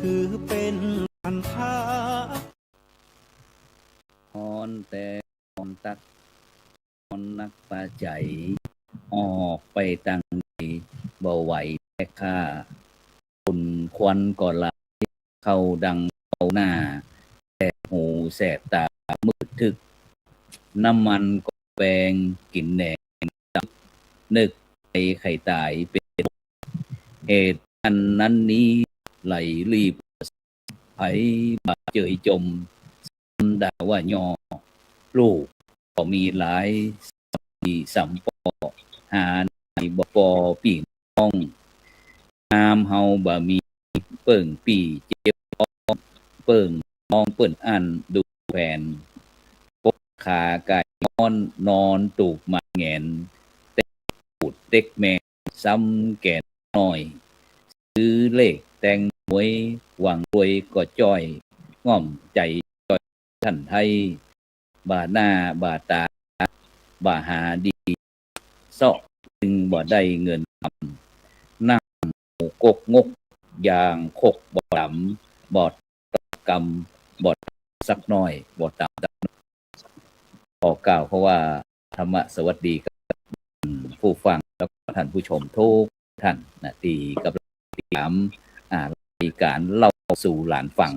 ถือเป็นพันธะฮอนแต่ฮอนตักฮอนนักปลาใจออกไปตั้งบ่ไหวแค่ข้าคุณควันก่อนละเข้าดังเข้าหน้าแสบหูแสบตามืดทึกน้ำมันก็แปงกินแหนงนึกไไข่ตายเป็นเหตุอันนั้นนี้ไหลรีบไผบาเจยจมด่าว่ายอลูกก็มีหลายสัมปอหาในบปอปีน้องงามเฮาบ่มีเปิ่งปีเจ็บเปิ่งมองเปิ่นอันดูแผนปกขาไก่นอนตูกมาแงนเต็กปูดเต็กแม่ซ้ำแก่น้อยซื้อเลขแต่งหวยหวังรวยก็จ้อยง่อมใจจ้อยท่านไทยบาหน้าบาตาบาหาดีเสาะจึงบ่ได้เงินทำนั่งกกงกยางคกบ่ดำบอดกรรมบอดสักน้อยบอดตามขอกล่าวเพราะว่าธรรมะสวัสดีกับผู้ฟังแล้วก็ท่านผู้ชมทุกท่านนะตีกับติดตามรายการเล่าสู่หลานฟัง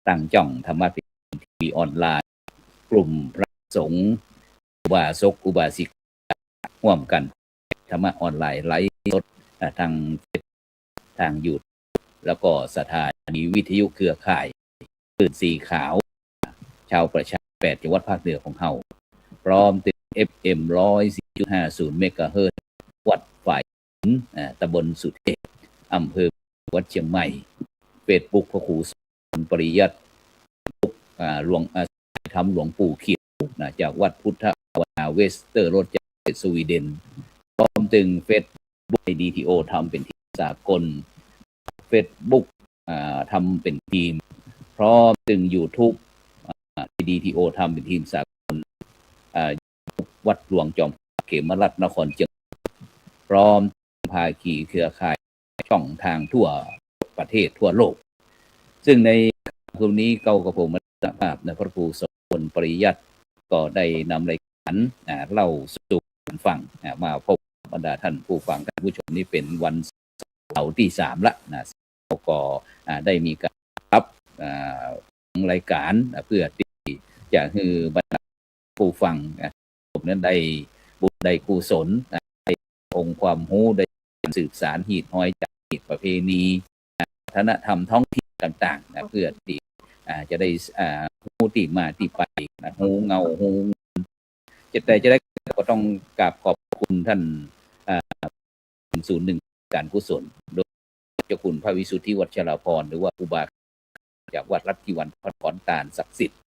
ตั้งจ่องธรรมะทีวีออนไลน์กลุ่มพระสงฆ์อุบาสกอุบาสิการ่วมกันธรรมะออนไลน์ไลฟ์สดทางทางยูทูบแล้วก็สถานีวิทยุเครือข่ายตื่นสีขาวชาวประชา8จังหวัดภาคเหนือของเฮาพร้อมติด FM 104.50เมกะเฮิรตซ์วัดฝ่ายตำบลสุเทพอำเภอวัดเชียงใหม่เฟซบุ๊กพระครูสอนปริยัติหลวงธรรมหลวงปู่เขียวจากวัดพุทธภาวนาเวสเตอร์โรดจากสวีเดนพร้อมถึงเฟซบุ๊กดีทีโอทำเป็นทีมสากลเฟซบุ๊กทำเป็นทีมพร้อมถึง YouTubeดีทีโอทำเป็นทีมสากลวัดหลวงจอมเขมรัตน์นครเชียงพร้อมภาคีเครือข่ายช่องทางทั่วประเทศทั่วโลกซึ่งในคืนนี้เก้ากับผมมาภาพในพระครูสอนปริยัติก็ได้นำรายการเล่าสู่ฟังมาพบบรรดาท่านผู้ฟังท่านผู้ชมนี่เป็นวันเสาร์ที่3ละนะก็ได้มีการรับรายการเพื่อที่จะให้บรรดาผู้ฟังผมนั้นได้บุญได้กุศลได้องค์ความรู้ได้สืบสารหีดห้อยจากหีดประเพณีวัฒนธรรมท้องถิ่นต่างๆเพื่อที่จะได้รู้ที่มาที่ไปรู้เงารู้จะได้ก็ต้องกราบขอบคุณท่าน01การกุศลโดยเจ้าคุณพระวิสุทธิวัชรพรหรือว่าอุบาจากวัดรัตติวันพระขอนตาลศักดิ์สิทธิ์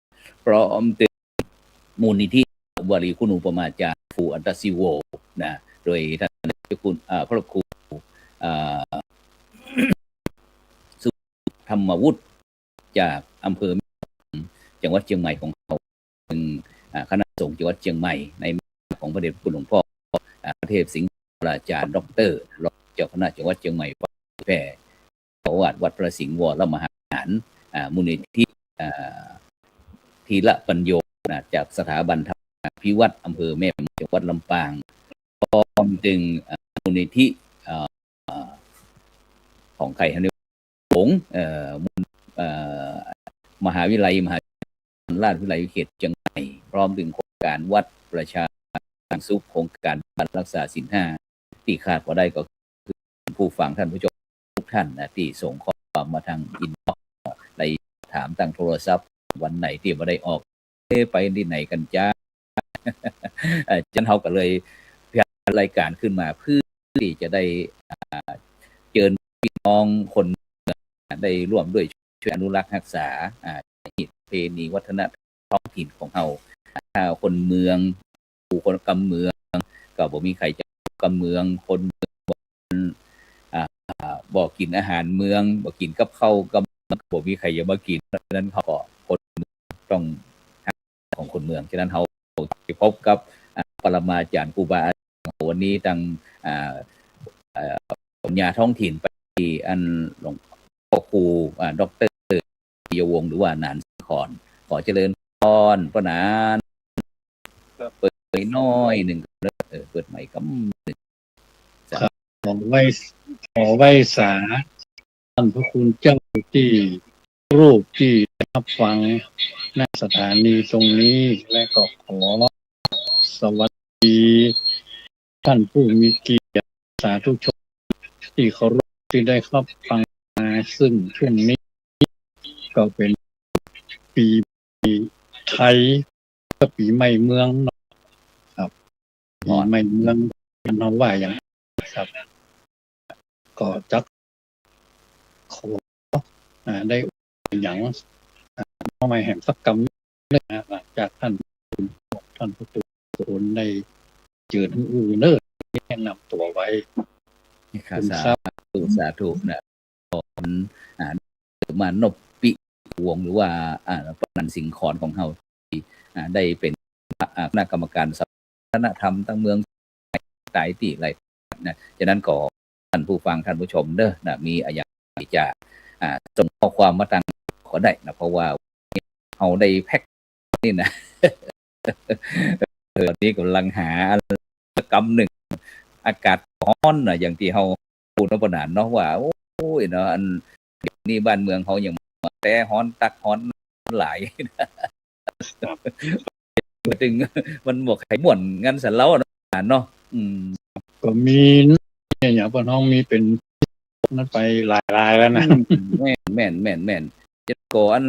พร้อมถึงมูลนิธิวลีคุณูปมาจารย์ฟูอันตสิโวนะโดยท่านเจ้าคุณพระครูสุธรรมวุฒิจากอำเภอจังหวัดเชียงใหม่ของเขาเป็นคณะสงฆ์จังหวัดเชียงใหม่ในของพระเดชคุณหลวงพ่อเทพสิงห์อาจารย์ดรรองเจ้าคณะจังหวัดเชียงใหม่แพร่วัดพระสิงห์วรมหาวิหารมูลนิธิทีละปัญโยจากสถาบันธรรมพิวัตรอำเภอแม่จังหวัดลำปางพร้อมถึงมูลนิธิของไข่ฮันหงมหาวิทยาลัยราชวิทยาลัยเขตเชียงใหม่พร้อมถึงโครงการวัดประชาสุขโครงการรักษาศีล5ที่ขาดก็ได้ก็คือผู้ฟังท่านผู้ชมทุกท่านที่ส่งข้อความมาทางอินบ็อกซ์ในถามตั้งโทรศัพท์วันไหนที่ไม่ได้ออกไปที่ไหนกันจ้าจันเฮาก็เลยพยายามรายการขึ้นมาเพื่อที่จะได้เชิญพี่น้องคนได้ร่วมด้วยช่วยอนุรักษ์รักษาประเพณีวัฒนธรรมท้องถิ่นของเราคนเมืองคนกำเมืองก็บ่มีใครจะกำเมืองคนบอกกินอาหารเมืองบอกกินกับข้าวกับบ่มีใครจะมากินเพราะฉะนั้นเขาก็คนต้องของคนเมืองฉะนั้นเขาไปพบกับปรมาจารย์ครูบาอาจารย์วันนี้ตั้งปัญญาท้องถิ่นไปอันหลวง ครูดอกเตอรปิยวงศ์หรือว่านานสิงห์ขอนขอเจริญพรพระนานเปิดไปน้อยหนึ่งเปิดใหม่ก็ขอไหว้ขอไหว้สาท่านพระคุณเจ้าที่รูปที่รับฟังณสถานีตรงนี้และก็ขอสวัสดีท่านผู้มีเกียรติสาธุชนที่เคารพที่ได้รับฟังมาซึ่งช่วงนี้ก็เป็นปีไทยก็ปีใหม่เมืองครับปีใหม่เมืองเราว่าอย่างครับก็จักขอได้อย่างน้องไม่แห่งสักกรรมได้หลังจากท่านพระตูนได้เจอทั้งอื่นเนอแนะนำตัวไว้ข้าสาธุนะผมมานบปิวงหรือว่าปนันสิงห์ขอนของเฮาได้เป็นคณะกรรมการวัฒนธรรมตั้งเมืองตายตีอะไรนะฉะนั้นก็ท่านผู้ฟังท่านผู้ชมเด้อนะมีอะไรที่จะส่งข้อความมาทางขอได้นะเพราะว่าเฮาได้แพ็คนี่นะตอนนี้กำลังหากรรมหนึ่งอากาศร้อนนะอย่างที่เฮาพูดมาประนานเนาะว่าโอ้ยเนาะอันนี่บ้านเมืองเขาอย่างแต่ฮ้อนตักฮ้อนหลายถึงมันบอกไข่ม่วนงั้นสันเล้าเนาะก็มีอย่างพ่อน้องมีเป็นนั้นไปหลายรายแล้วนะแม่นจะก่ออัน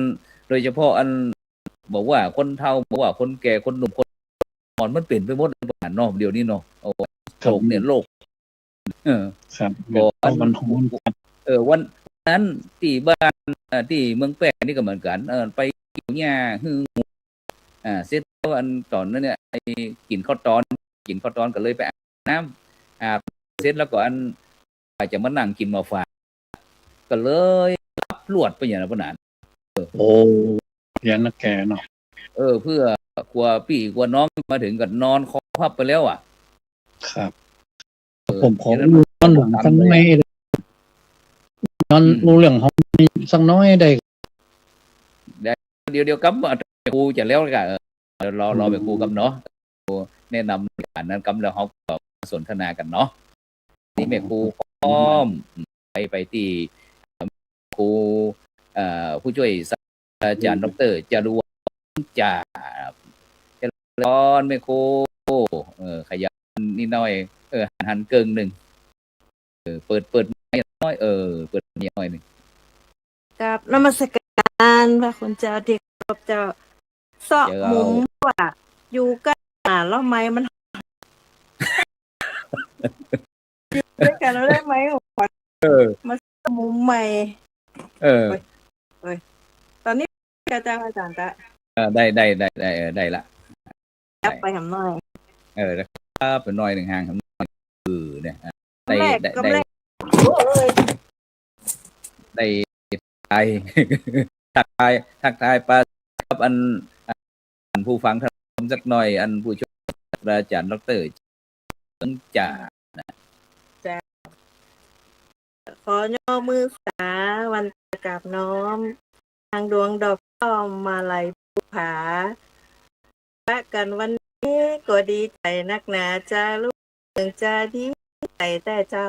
โดยเฉพาะอันบอกว่าคนเฒ่าบอกว่าคนแก่คนหนุ่มคนอ่อนมันเปลี่ยนไปหมดเลยเนาะเดี๋ยวนี้เนาะโอ้โลกเนี่ยโลกครับก็มันฮ้อนวันนั้นที่บ้านที่เมืองแปะนี่ก็เหมือนกันไปเกี่ยวหญ้าฮือเสร็จแล้วอันตอนนั้นเนี่ยไอ้กินข้าวตอนก็เลยไปอาบน้ำเสร็จแล้วก็อันจะมานั่งกินมาฝากก็เลยรับลวดไปอย่างนั้นปนานโอ้เรียนนักแกเนาะเพื่อกลัวพี่กลัวน้องมาถึงก็นอนคอพับไปแล้วครับผมขอนหลังสักน้อยนอนรู้เรื่องเขาสักน้อยได้เดี๋ยวกับครูจะแล้วกันรอไปครูกับเนาะแนะนำการนั้นกับแล้วเขาก็สนทนากันเนาะนี่แม่ครูพร้อมไปที่ครูผู้ช่วยศาสตราจารย์ดร.จารวัฒน์จ่าร้อนแม่ครูขยันนิดหน่อยหันเกิงหนึ่งเปิดไม่น้อยเปิดนิดหน่อยหนึ่งกับนมัสการพระคุณเจ้าที่ครบเจ้าเสาะมุมว่าอยู่กันแล้วไม้มันด้วยกันแล้วได้ไหมมามุมใหม่ตอนนี้อาจารย์ได้ละจับไปทำหน่อยแล้วเป็นน้อยหนึ่งห่างทำน้อยเนี่ยได้ทักทายปลาครับอันผู้ฟังท่านสักหน่อยอันผู้ช่วยอาจารย์ดร.จ่าขอย่อมือสาวันกราบน้อมทางดวงดอกต้อมมาลัยภูผาพระกันวันนี้ก็ดีใจนักหนาจ้าลูกเมืองจ้าดีใจแต่เจ้า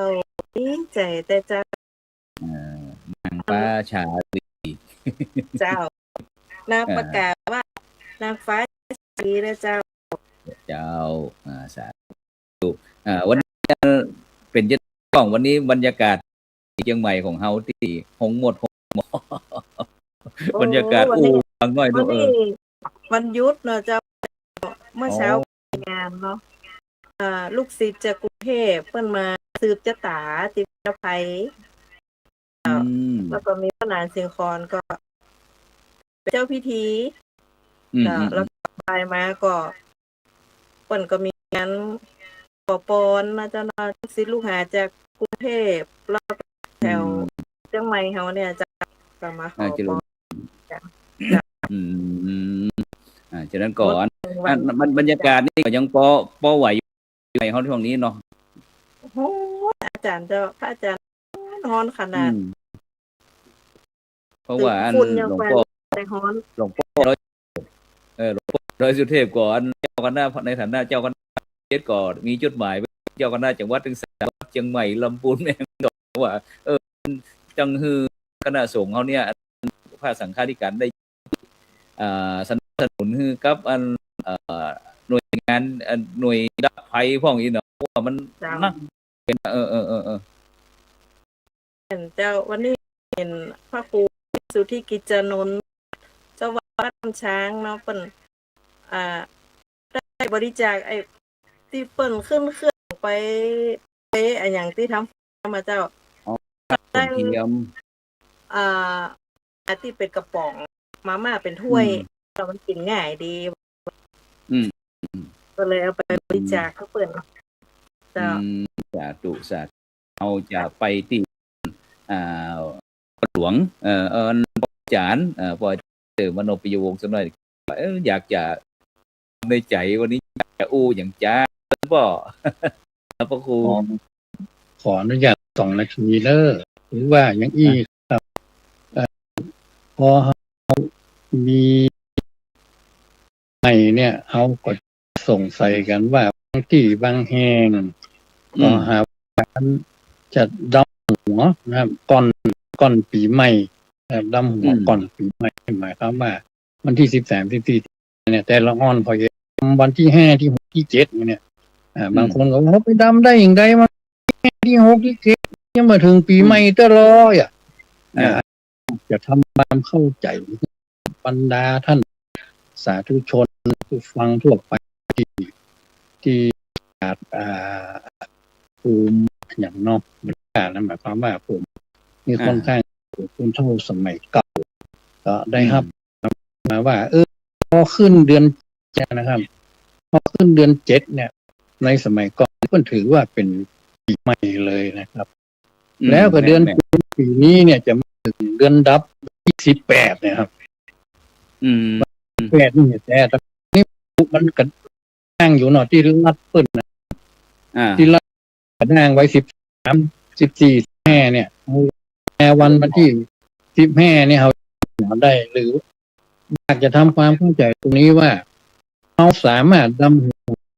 ดีใจแต่เจ้นางฟ้าชาลีเจ้านางประกาศว่านางฟ้าชาลีนะเจ้าสาธุวันนี้เป็นจะต้องวันนี้บรรยากาศเชียงใหม่ของเฮาที่หงหมดบรรยากาศฟังหน่อยดูวันหยุดเนาะเจ้าเมื่อเช้างานเนาะลูกศิษย์จากกรุงเทพเพิ่นมาสืบชะตาติวไผแล้วก็มีพระนานสิงห์ขอนก็เป็นเจ้าพิธีแล้วไปมาก็เพิ่นก็มีงานขอพรนะเจ้าลูกศิษย์ลูกหาจากกรุงเทพแล้วแถวเชียงใหม่เฮาเนี่ยจะมาขอพรฉะนั้นก่อนบรรยากาศนี่ก็ยังพอไหวอยู่ในห้องช่วงนี้เนาะโอ้อาจารย์เจ้าพระอาจารย์นอนขนาด เพราะว่าอัน ฝุ่นยัง หลวง ไป พ่อ แต่ฮ้อน หลวงพ่อร้อยหลวงพ่อร้อยสุเทพก่อนเจ้าคณะในฐานะเจ้าคณะเจ็ดก่อนมีจดหมายเจ้าคณะจังหวัดถึงเชียงใหม่ลำพูนแม่งดอกว่าจังฮือคณะสงฆ์เขาเนี่ยพระสังฆาธิการได้สนับสนุนฮือกับอันหน่วยงานหน่วยดับภัยพวกนี้เนาะว่ามันนักเป็นเห็นเจ้าวันนี้เห็นพระครูสุทธิกิจจานนท์เจ้าวัดบ้านช้างเนาะเปิ้นได้บริจาคไอ้ที่เปิ้นขึ้นเครื่องไปไอ้อย่างที่ทำมาเจ้าได้เทียมที่เป็นกระป๋องมาม่าเป็นถ้วยแล้วมันกินง่ายดีก็เลยเอาไปบริจาคเขาเปิ้นเจ้าสาธุสาธุเอาจะไปที่หลวงอาจารย์พอมโนปิยวงศ์สักหน่อยอยากจะในใจวันนี้จะอู้อย่างจ้าพ่อพระครูขออนุญาต2 นาทีเด้อหรือว่าอย่างอีครับพอมีในเนี่ยเขาก็ส่งใส่กันว่าบางที่บางแห่งก็หาการจะดำหัวนะครับก่อนปีใหม่ดำหัวก่อนปีใหม่หมายความว่าวันที่13 14เนี่ยแต่ละอ่อนพอวันที่5ที่6ที่7เนี่ยบางคนก็ว่าไปดำได้อย่างไรมาที่6ที่7ยังมาถึงปีใหม่ตลอดจะทำความเข้าใจบรรดาท่านสาธุชนผู้ฟังทั่วไปที่ภูมิอย่างนอกบรรยากาศนั้นหมายความว่าผมมีค่อนข้างคุณเท่าสมัยเก่าก็ได้ครับมาว่าพอขึ้นเดือนนะครับพอขึ้นเดือน7เนี่ยในสมัยก่อนก็ถือว่าเป็นปีใหม่เลยนะครับแล้วก็เดือนปีนี้เนี่ยจะมาถึงเดือนดับที่18เนี่ยครับ8นี่แต่นี่มันก็นั่งอยู่เนาะที่รัดเปิ้นนะที่รัดนั่งไว้13 14 15เนี่ยแต่วันที่15เนี่ยเราได้หรืออยากจะทำความเข้าใจตรงนี้ว่าเราสามารถด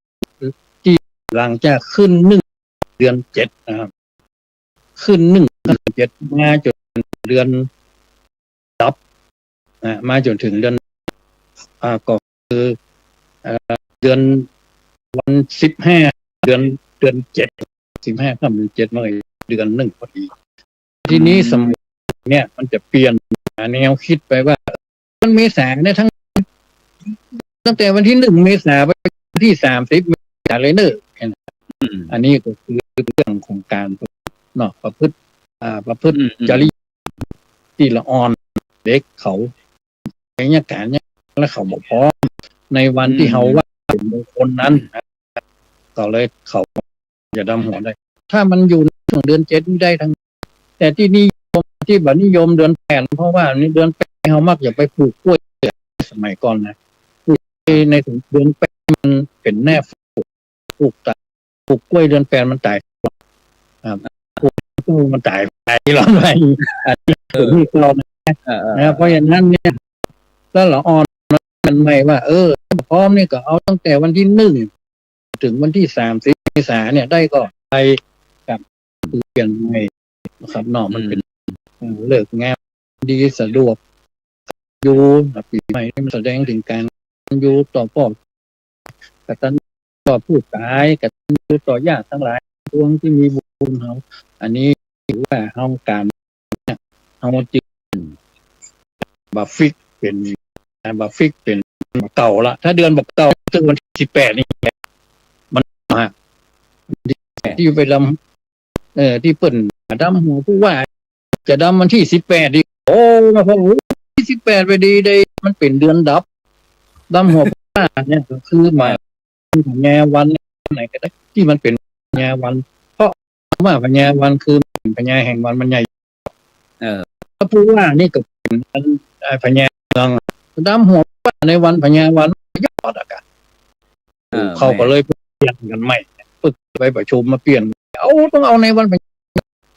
ำที่หลังจากขึ้น1 เดือน 7นะครับขึ้น1 เดือน 7มาจนเดือนดับมาจนถึงเดือนก็คือเดือนวัน15เดือน7 15ค่ำเดือน7มาเดือน1พอดีทีนี้สมัยเนี่ยมันจะเปลี่ยนแนวคิดไปว่ามันเมษายนเนี่ยตั้งแต่วันที่1 เมษายนไปที่30 เมษายนเลยเนอะอันนี้ก็คือเรื่องของการเนาะประพฤติจริยธรรมที่ละอ่อนเด็กเขาในยการเนี่ยแล้วเขาบอกพร้อมในวันที่เขาว่าเป็นมงคลนั้นก็เลยเขาจะดำหัวได้ถ้ามันอยู่ในช่วงเดือน7ไม่ได้ทั้งแต่ที่นิยมที่บัดนิยมเดือน8เพราะว่าในเดือน8เขามักจะไปปลูกกล้วยสมัยก่อนนะในเดือน8มันเป็นแน่ปลูกกล้วยเดือน8มันตายปลูกกล้วยมันตายแล้วไงอันนี้คือเรานะเพราะอย่างนั้นเนี่ยแล้วเราอ่อนมันไม่ว่าพร้อมนี่ก็เอาตั้งแต่วันที่1ถึงวันที่30 เมษายนเนี่ยได้ก็ไปกับเปลี่ยนใหม่นะครับเนาะมันเป็นเลิกงานดีสะดวกอยู่ปีใหม่มันแสดงถึงการอยู่ต่อพ่อกตัญญูต่อผู้ตายกตัญญูต่อญาติทั้งหลายดวงที่มีบุญเขาอันนี้ถือว่าเฮาการเฮาจึงบัฟฟิกเป็นบัฟฟิกเป็นเก่าละถ้าเดือนบักเก่าถึงวันที่18นี่มันที่ไปดำที่เปิ้นดำหัวผู้ว่าจะดำวันที่18ดิโอ้มาพอที่18ไปดีได้มันเป็นเดือนดับดำหัวผู้ว่าเนี่ยก็คือหมายแง่วันไหนก็ได้ที่มันเป็นแง่วันเพราะว่าพญาวันคือพญาแห่งวันมันใหญ่พระผู้ว่านี่ก็เป็นพญาเมืองดำหัวว่าในวันพญาวันยอดอากาศเขาก็เลยเปลี่ยนกันใหม่ปึกไปประชุมมาเปลี่ยนต้องเอาในวัน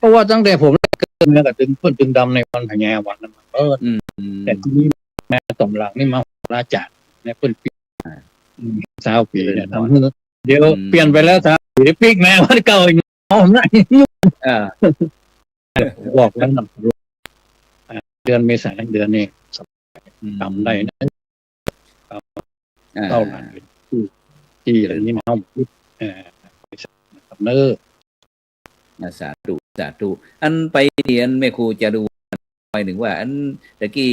เพราะว่าตั้งแต่ผมเกิดเนี่ยก็ถึงเพิ่นถึงดำในวันพญาวันนั้นอืมแต่ที่นี่แม่ตำหลังนี่มาราจักเนี่ยเพิ่นปี20 ปีเนี่ยทำให้เดี๋ยวเปลี่ยนไปแล้ว20 ปีปีกแม่วันเก่าอีกผมนะบอกแล้วนะเดือนเมษายนเดือนนี้ทำได้นะเท่านั้นที่อะไรนี่มาเนอสาธุอันไปเรียนแม่ครูจะดูหมายถึงว่าอันตะกี้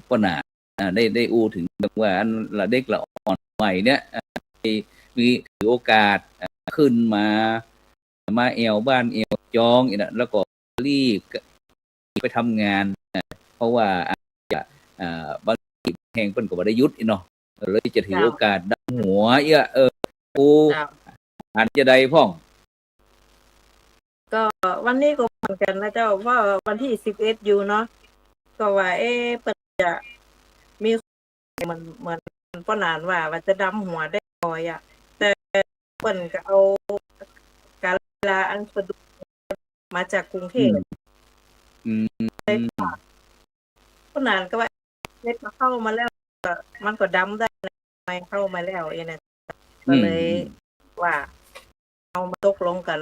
ป้าหนาได้อู้ถึงว่าอันละเด็กละอ่อนใหม่เนี่ยมีถือโอกาสขึ้นมาแอวบ้านแอวจองอีกนะแล้วก็รีบไปทำงานเพราะว่าจะบางทีแห่งเปิ้นก็บ่ได้ยุดเนาะเลยจะถือโอกาสดังหัวกูอาจจะได้พ่องก็วันนี้ก็เหมือนกันนะเจ้าว่าวันที่11อยู่เนาะก็ว่าเปิ้นจะมีเหมือนป้านานว่าจะดำหัวได้บ่อยอ่ะแต่เปิ้นก็เอาการเวลาอันสะดวกมาจากกรุงเทพป้านานก็ว่าเฮ็ดมาเข้ามาแล้วมันก็ดำได้ไม่เข้ามาแล้วนะก็เลยว่าเอามาตกลงกัน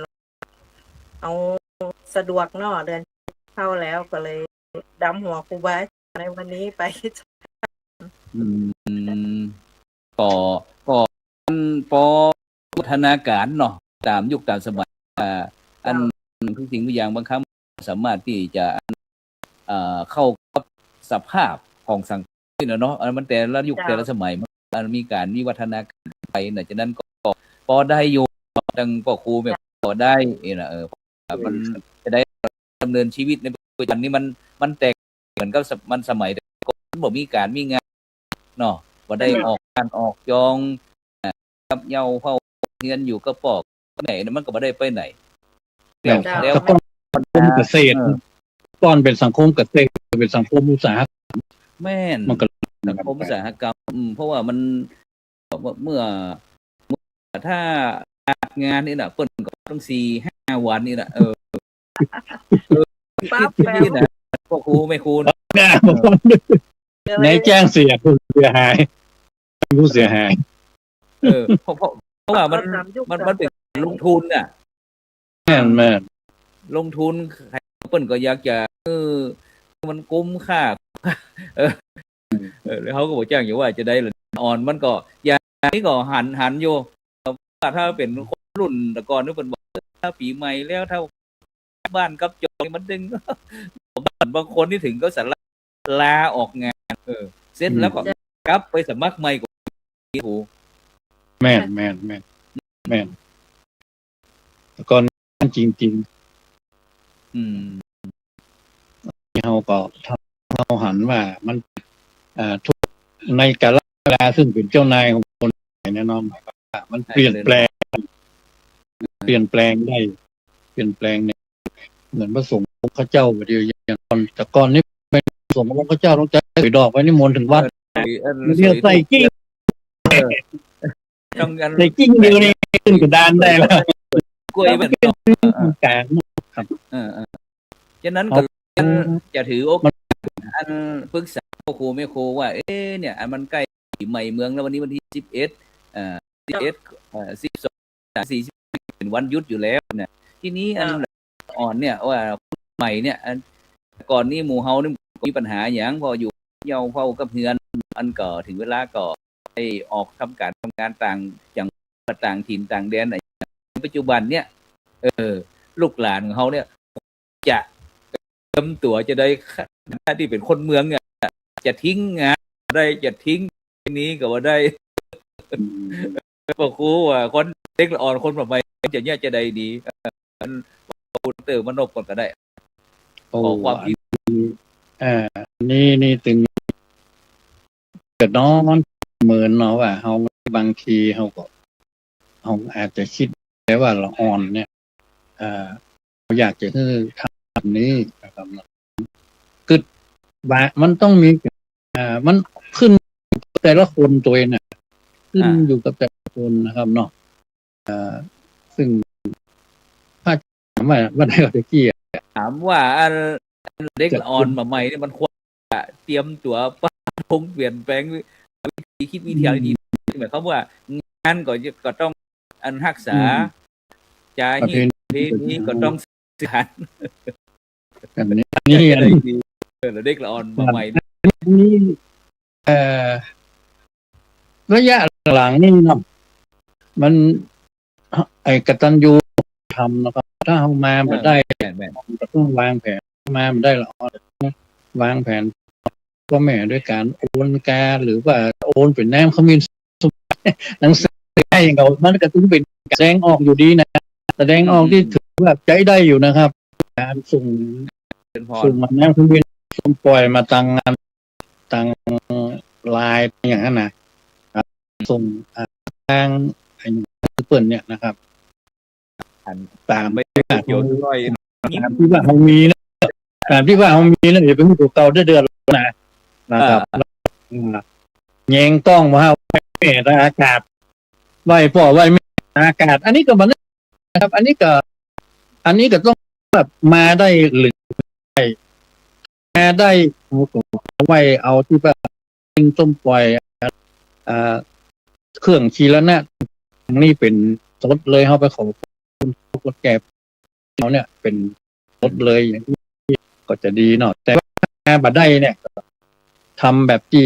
เอาสะดวกเนาะเดือนเข้าแล้วก็เลยดำหัวครูบาในวันนี้ไปก็พอพัฒนาการเนาะตามยุคตามสมัยอันทุกสิ่งทุกอย่างบางครั้งสามารถที่จะเข้ากับสภาพของสังคมเนาะมันแต่ละยุคแต่ละสมัยมันมีการวิวัฒนาการไปฉะนั้นก็พอได้อยู่ดังพ่อครูแบบพอได้มันจะได้ดำเนินชีวิตในปัจจุบันนี้มันแตกเหมือนกับมันสมัยก่อนบ่มีการมีงานเนาะบ่ได้ออกการออกยองกับเยาเฝ้าเรียนอยู่กับปอกไหนมันก็บ่ได้ไปไหนแล้วก็สังคมเกษตรก่อนเป็นสังคมเกษตรเป็นสังคมอุตสาหกรรมแม่นมันก็สังคมอุตสาหกรรมเพราะว่ามันเมื่อถ้างานนี่น่ะเปิ้นก็ต้อง 4-5 วันนี่น่ะปั๊บนี่น่ะพวกครูไม่ครูในแจ้งเสียผู้เสียหายเพราะว่ามันเป็นลงทุนน่ะแม่ลงทุนใครเปิ้นก็อยากจะมันคุ้มค่าแล้วเขาก็บอกจ้างอยู่ว่าจะได้อ่อนมันก็อย่างนี้ก็หันอยู่ถ้าเป็นคนรุ่นแต่ก่อนนี่เปิ้นบอกถ้าปีใหม่แล้วถ้าบ้านกับจองมันดึงบางคนที่ถึงก็สารลาออกงานเสร็จแล้วก็กลับไปสมัครใหม่กับครูแม่นแต่ก่อนจริงเราก็เราหันว่ามันทุกในกาลเวลาซึ่งเป็นเจ้านายของคนแน่นอนมันเปลี่ยนแปลงได้เปลี่ยนแปลงเนี่ยเหมือนพระสงฆ์พระเจ้าเดียวอย่างตอนแต่ก่อนนี้เป็นสงฆ์พระเจ้าต้องใจถือดอกไว้นิมนต์ถึงวัดเรียกใส่กิ้งใส่กิ้งเดียวนี่ขึ้นกระดานได้แล้วกล้วยเป็นกลางครับฉะนั้นก็จะถือโอกาสอันปรึกษาครูไม่ครูว่าเนี่ยอันมันใกล้ปีใหม่เมืองแล้ววันนี้วันที่11 12 เป็นวันหยุดอยู่แล้วเนี่ยทีนี้อันอ่อนเนี่ยว่าใหม่เนี่ยก่อนนี้หมู่เฮานี่มีปัญหาอย่างพออยู่เยาเฝ้ากับเฮือนอันก็ถึงเวลาก็ไปออกทำงานต่างจังหวัดต่างถิ่นต่างแดนในปัจจุบันเนี่ยลูกหลานของเขาเนี่ยจะเตรียมตัวจะได้ที่เป็นคนเมืองเนี่ยจะทิ้งงานได้จะทิ้งนี้ก็ว่าได้บอกครูว่าคนเด็กอ่อนคนแบบใหม่จะเนี่ยจะได้ดีพูดเติมมันนบก่อนก็ได้ขอความคิดนี่ตึงเกิดน้องเหมือนเนาะว่าเฮาบางทีเฮาก็เฮาอาจจะคิดได้ว่าเราอ่อนเนี่ยเราอยากจะให้ทำแบบนี้นะครับคือว่ามันต้องมีมันขึ้นแต่ละคนตัวเองน่ะขึ้นอยู่กับแต่ละคนนะครับเนาะซึ่งถ้า ว่าได้ตะกี้ ถามว่าอันเด็กละอ่อนมาใหม่เนี่ยมันควรจะเตรียมตัวปรับปรุงเปลี่ยนแปลงวิธีคิดวิธีอะไรดีหมายความว่างานก็ต้องอันรักษาจา ประ ฮี เพณี เพนี้ก็ต้องสื่อสาร แบบนี้นี่ จะได้ดีเด็กละอ่อนมาใหม่ นี่เอ่อระยะหลังนี่เนาะมันไอ้กตัญญูทำนะครับถ้าเอามาไม่ได้ แม่น ก็ต้องวางแผนมาไม่ได้หรอกวางแผนพ่อแม่ด้วยการโอนการหรือว่าโอนเป็นแนมเขามีหนังสือให้อย่างเรามันก็ต้องเป็นแสดงออกอยู่ดีนะแสดงออกที่ถือว่าใจได้อยู่นะครับ การส่ง เป็นพอ ส่งมาแนมเขามีส่งปล่อยมาตังงานตังไลน์อย่างนั้นนะครับส่งทางไอ้เปิ่นเนี่ยนะครับตาม ไม่เกี่ยวด้วย ตามที่ว่าเขามีนะตามที่ว่าเขามีนะเดี๋ยวเป็นผู้เก่าได้เดือนแล้วนะครับแยงต้องมาแม่อากาศไหวพ่อไหวแม่อากาศ อันนี้ก็มันนะครับ อันนี้ก็ต้องแบบมาได้หรือมาได้ไหวเอาที่ว่าติ้งต้มปล่อยเครื่องคีแล้วนะนี่เป็นสดเลยเขาไปขอคุณกดแก่เขาเนี่ยเป็นสดเลยอย่างนี้ก็จะดีเนาะแต่ว่าบัดได้เนี่ยทำแบบที่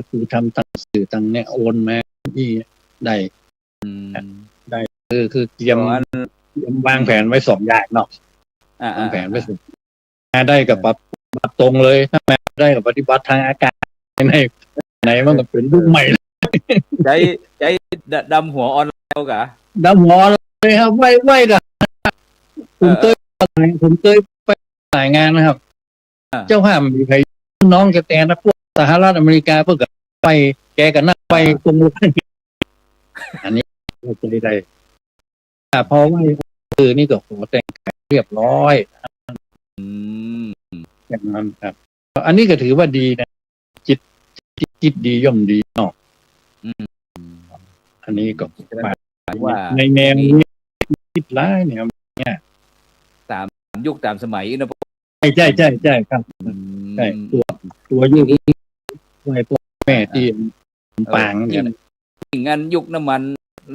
คือทำตังสื่อตังเนี่ยโอนมาที่ได้คือเตรียมวางแผนไว้2 อย่างเนาะวางแผนไว้สุดมาได้กับปรับตรงเลยถ้ามาได้กับปฏิบัติทางอากาศไหนมันก็เป็นยุคใหม่ใจดำหัวออนไลน์กะดำหัวเลยครับไหวกับผมเคยไปหลายงานนะครับเจ้าภาพมีใครน้องกระแตนะพวกสหรัฐอเมริกาเพื่อกับไปแกกันหน้าไปตรงอันนี้จะได้พอว่านี่ก็ขอแต่งเรียบร้อยอย่างนั้นครับอันนี้ก็ถือว่าดีนะจิตดีย่อมดีเนาะอันนี้ก็ว่าในแนวนี้คิดร้ายเนี่ยตามยุคตามสมัยนะใช่ครับใช่ตัวยุคไว้พวกแม่ที่ปางเนี่ยงานยุคน้ำมัน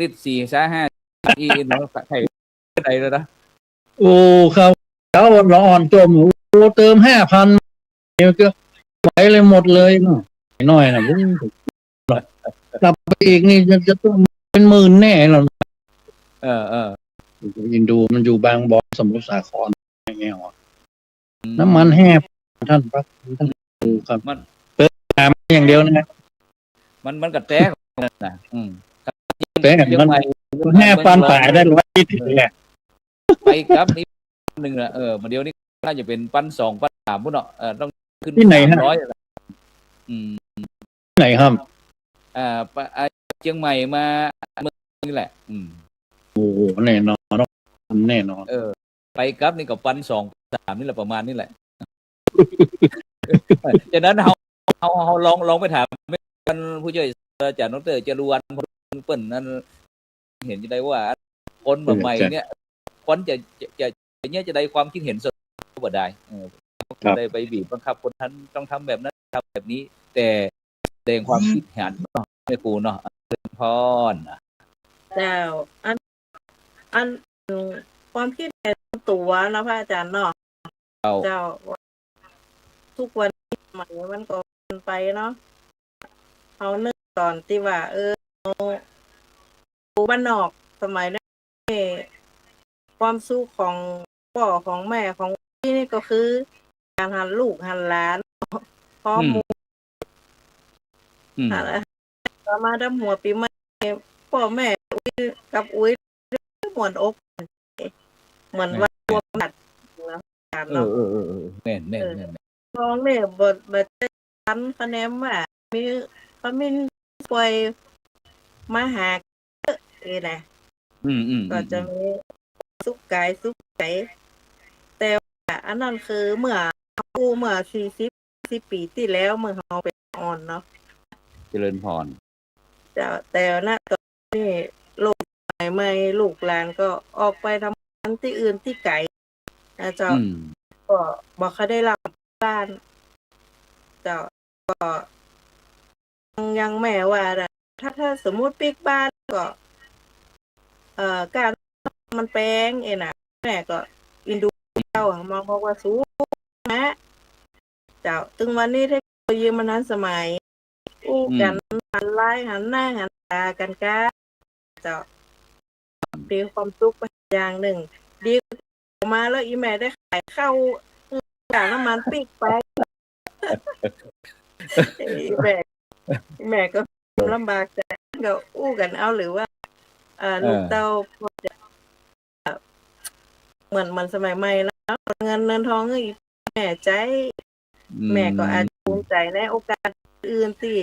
ลิตร4-5อีเนาะใครใดแล้วนะโอ้ครับแล้วร้อนจมโอ้เติม5,000เนี่ยก็ไหวเลยหมดเลยเนาะน้อยนะกลับไปอีกนี่จะต้องเป็นหมื่นแน่หรออินดูมันอยู่บางบ่อสมุทรสาครอย่างเงี้ยน้ำมันแห้ท่านดูครับมันเติมน้ำอย่างเดียวนะมันกระแตกนะแต่มัน5,000 ฝ่ายได้100 ลิตรเนี่ยไปครับนี่หนึ่งนะเดี๋ยวนี้น่าจะเป็น1,200 1,300พุ่นเนาะต้องขึ้นที่ไหนฮะที่ไหนครับเชียงใหม่มาเมื่อนี่แหละโอ้แน่นอนแน่นอนไปครับนี่ก็1,200 1,300นี่แหละประมาณนี้แหละจากนั้นเราลองไปถามผู้ช่วยอาจารย์ดร.จรวนเปิ้ลนั้นเห็นจะได้ว่าคนใหม่เนี่ยคนจะเนี่ยจะได้ความคิดเห็นสดบ่ได้ได้ไปบีบบังคับคนนั้นต้องทำแบบนั้นทำแบบนี้แต่แสดงความคิดเห็นไม่ครูเนาะพรเจ้าอันความคิดเห็นตัวนะพระอาจารย์เนาะเจ้าทุกวันมันก็ไปเนาะเขานึกตอนที่ว่าบ้านนอกสมัยนั้นความสุขของพ่อของแม่ของพี่นี่ก็คือการหันลูกหันหลานพร้อมอะไรมาดำหัวปีใหม่พ่อแม่กับอุ้ยหมวนอกเหมือนว่ารวมหนัดแม่นน้องเนี่ยบทชั้นคะแนนว่ามีเขาไม่ป่วยมาหาแหละก็จะมีสุขกายสุขใจแต่ว่าอันนั้นคือเมื่อ40 ปีที่แล้วเมื่อเขาเป็นอ่อนเนาะเจริญพรแต่ณตอนนี้ลูกใหม่ลูกหลานก็ออกไปทำ านที่อื่นที่ไกลนะเจ้า อืม ก็บอกเขาได้รับบ้านเจ้าก็ยังแม่ว่าน่ะถ้าสมมุติปิ๊กบ้านก็การมันแพงน่ะแม่ก็อินดูเจ้ามองบอกว่าสูงนะเจ้าถึงวันนี้เทคโนโลยีมันทันสมัยอู้กันหันไลน์หันหน้าหันตากันกะเจ้ามีความสุขไปอย่างหนึ่งดีออกมาแล้วอีแม่ได้ขายข้าวจากน้ำมันปิ๊กไป แม่ก็ลำบากใจก็อู้กันเอาหรือว่าลูกเต้าพอจะเหมือนสมัยใหม่แล้วเงินทองอีแม่ใจแม่ก็อาจภูมิใจในโอกาสอื่นที่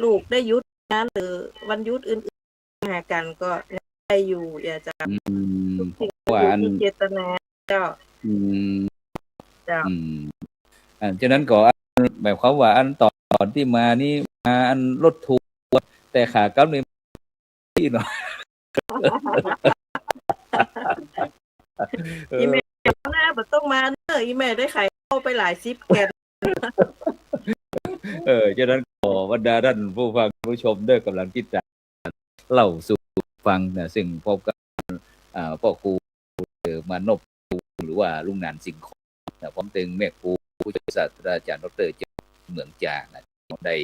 ลูกได้หยุดงานหรือวันหยุดอื่นๆหากันก็ได้อยู่อยากจะทุกสิ่งที่เจตนาเจ้าเจ้าฉะนั้นก็แบบเขาว่าอันตอนที่มานี่มาอันรถทัวร์แต่ขากลับนี่ที่เนาะ อีแม่หน้าบ่ต้องมาเด้ออีแม่ได้ขายเข้าไปหลาย10แกน ฉะนั้นขอบรรดาท่านผู้ฟังผู้ชมเด้อกำลังคิดจะเล่าสู่ฟังนะซึ่งพบกับพ่อครูมานพหรือว่าลุงนานสิงห์นะพร้อมถึงแม่ครูผู้ช่วยศาสตราจารย์ดร.เมืองจางนะได้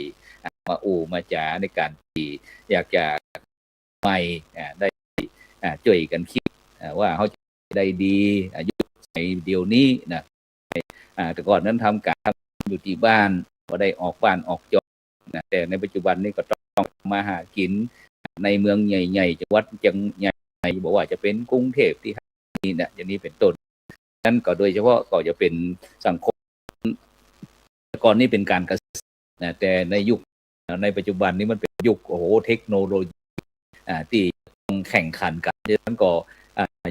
มามาจาในการที่อยากจะไม่ได้ช่วยกันคิดว่าเขาจะได้ดียุคในเดี๋ยวนี้นะแต่ก่อนนั้นทำการอยู่ที่บ้านก็ได้ออกบ้านออกจอนะแต่ในปัจจุบันนี้ก็ต้องมาหากินในเมืองใหญ่ๆจังหวัดใหญ่ๆบอกว่าจะเป็นกรุงเทพที่นี่นะอย่างนี้เป็นต้นนั้นก็โดยเฉพาะก็จะเป็นสังคมก่อนนี้เป็นการเกษตรนะแต่ในยุคในปัจจุบันนี้มันเป็นยุคโอ้โหเทคโนโลยีที่ต้องแข่งขันกันดังนั้นก็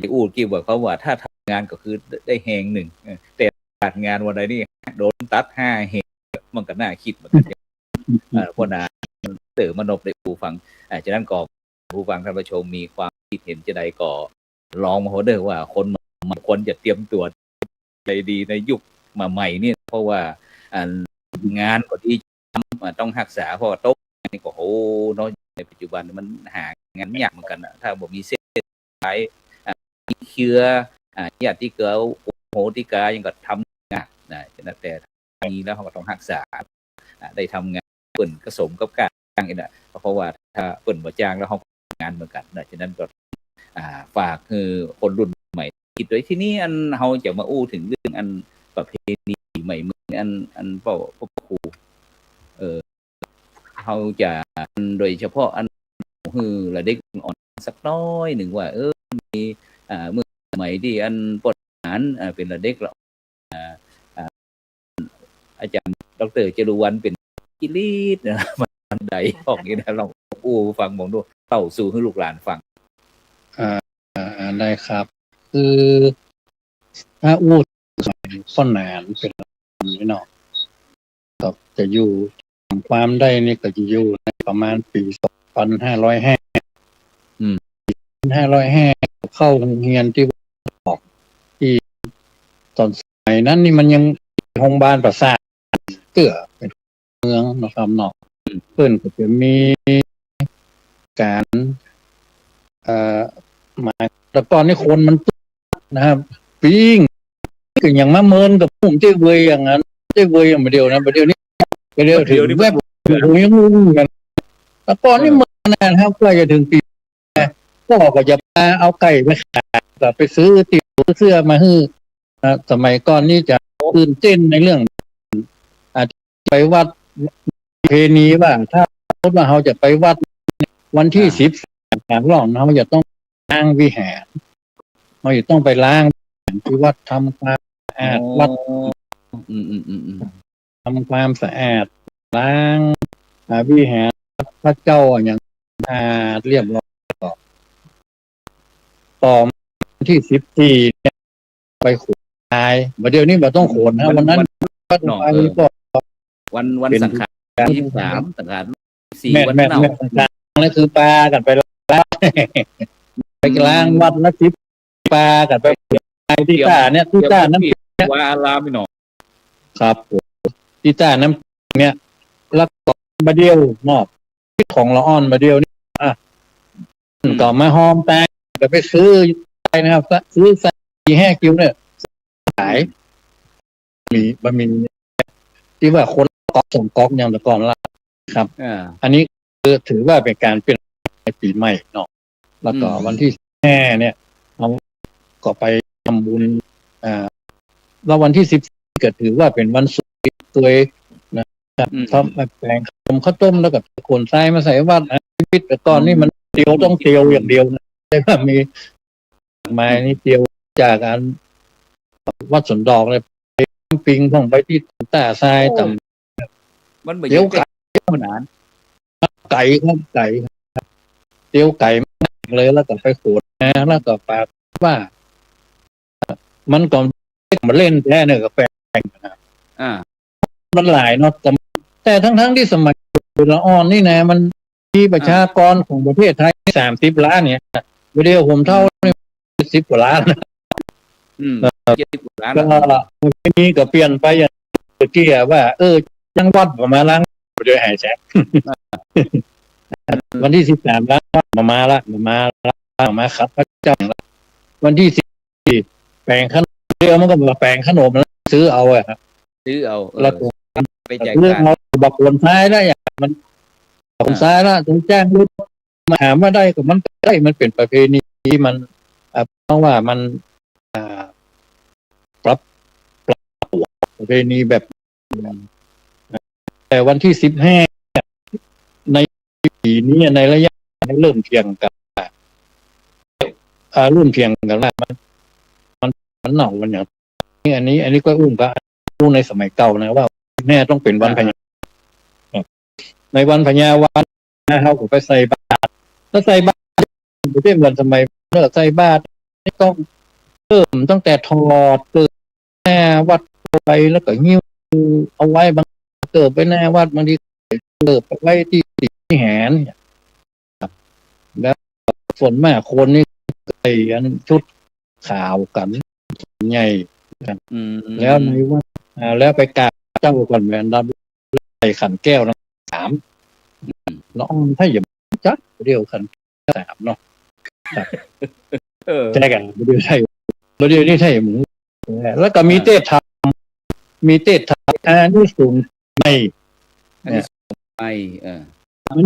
จะอู้กี่บอกเขาว่าถ้าทำงานก็คือได้แหงหนึ่งแต่ตัดงานวันใดนี่โดนตัด5แหงมันก็น่าคิดเหมือนกันพอนาเต๋อมนพได้ผู้ฟังฉะนั้นก็ผู้ฟังท่านผู้ชมมีความคิดเห็นจะใดก็ลองมาโหเด้อว่าคนมันควรจะเตรียมตัวใจดีในยุคมาใหม่เนี่ยเพราะว่างานก็ดีต้องรักษาเพราะว่าโต๊ะนี่ก็โหเนาะในปัจจุบันมันหางานยากเหมือนกันถ้าบ่มีเส้นสายเชื้อญาติเกลือโหติกายังก็ทำงานนะฉะนั้นแต่มีแล้วเขาก็ต้องรักษาได้ทำงานเปิ่นก็สมกับการจ้างนี่นะเพราะว่าถ้าเปิ่นบ่จ้างแล้วเขางานเหมือนกันนะฉะนั้นก็ฝากคือคนรุ่นใหม่คิดโดยที่นี่เฮาจะมาอู้ถึงเรื่องประเพณีใหม่เมืองอันพ่อครูเขาจะโดยเฉพาะคือละเด็กอ่อนสักน้อยหนึ่งว่ามีเมื่อสมัยที่ปนอาหารเป็นละเด็กละอาจารย์ดร.จรุวรรณเป็นกิลีดนะมันใดออกนี้นะลองฟังมองดูเต่าสู่ให้ลูกหลานฟังได้ครับคือถ้าต้นนานเป็นนี่เนาะก็จะอยู่ความได้นี่ก็จะอยู่ในประมาณปี2505เข้าโรงเรียนที่บอกที่ตอนสมัยนั้นนี่มันยังโรงพยาบาลประสาทเกือเป็นเมืองนะครับเนาะเพิ่นก็จะมีการมาแต่ก่อนนี่คนมันนะครับปิ้งก็อย่างมาเมินกับผมเจ๊เวยอย่างนั้นเจ๊เวยอย่างเดียวนะเดี๋ยวนี้เดี๋ยวถึงแวบผมยังงงกันแต่ก่อนนี่มันนะครับใกล้จะถึงปีก็จะมาเอาไก่ไปขายก็ไปซื้อติวเสื้อมาฮื้อสมัยก่อนนี่จะตื่นเต้นในเรื่องไปวัดเพณีว่าถ้าสมมติว่าเราจะไปวัดวันที่10ทางล่องเราจะต้องล้างวิหารเราจะต้องไปล้างที่วัดทำความสะอาดวัดทำความสะอาดล้างวิหารพระเจ้าอย่างเรียบร้อยต่อที่14เนี่ยไปขนทายเดี๋ยวนี้เราต้องขนนะวันนั้นก็วันสังขาร23สังขาร4วันเน่านั่นคือปลากันไปแล้วไปล้างวัดละ10 ปลากับไปที่ต้าเนี่ยที่ต้าน้ำ ว่าอารามไม่หนอ ครับผมที่ต้าน้ำเนี่ยแล้วก็มาเดียวนอกที่ของละอ่อนมาเดียวนี่ก็มาหอมแตงก็ไปซื้อไปนะครับซื้อใส่4-5 กิโลเนี่ยขายบะหมี่ที่ว่าคนก๊อกส่งก๊อกอย่างแต่ก่อนละครับอันนี้คือถือว่าเป็นการเปลี่ยนในปีใหม่เนาะแล้วก็วันที่5เนี่ยเราก็ไปทำบุญแล้ววันที่10ก็ถือว่าเป็นวันสุดตัวนะครับทำแปลงข้าวต้มแล้วก็ขนทรายมาใส่วัดชีวิตแต่ก่อนนี่มันเตียวต้องเตียวอย่างเดียวนะแต่ว่ามีมานี่เตียวจากการวัดสวนดอกเลยไปปิงท่องไปที่ต้าทรายต่ำมันเหมือนเดี๋ยวไก่มันนานไก่ครับไก่เตียวไก่เลยแล้วก็ไปขนนะแล้วก็ปากว่ามันก่อนมาเล่นแท้เนี่ยก็แปลงนะครับมันหลายเนาะแต่ทั้งที่สมัยละอ่อนนี่นะมันมีประชากรของประเทศไทย30 ล้านเนี่ยวิดีโอผมเท่า10 กว่าล้าน70 กว่าล้านก็นี้ก็เปลี่ยนไปอย่างเมื่อกี้ว่าจังหวัดประมาณล้างโดยหายแสบวันที่13 ล้านมาครับพระเจ้าวันที่4แปลงขนมเรียวมันก็มาแปลงขนมแล้วซื้อเอาครับซื้อเอาแล้วไปแจกเรื่องเราบอกคนซ้ายแล้วอย่างมันคนซ้ายแล้วต้องแจ้งรู้มาหาว่าได้ก็มันได้มันเป็นประเพณีมันเพราะว่ามันปรับประเพณีแบบแต่วันที่15ในปีนี้ในระยะเริ่มเพียงกันรุ่นเพียงกันว่ามันหน่องมันอย่างนี้อันนี้ก็รู้ในสมัยเก่านะว่าแน่ต้องเป็นวันพญาในวันพญาวันเขาก็ไปใส่บาตรถ้าใส่บาตรไม่ใช่วันสมัยเมื่อใส่บาตรต้องเริ่มตั้งแต่ถอดเกิดแน่วัดไปแล้วก็หิ้วเอาไว้บางเกิดไปแน่วัดบางทีเกิดไปไว้ที่แหนแล้วส่วนมากคนนี่ใส่ชุดขาวกันใหญ่กันแล้วในว่าแล้วไปกราบเจ้าก่อนแหวนรับใส่ขันแก้วนะ3น้องถ้าอย่าจักเดียวขัน3เนาะใช่กันเดียวใช่เดียวนี่ใช่หมูแล้วก็มีเต้ทำอันนี้สูงไม่อัน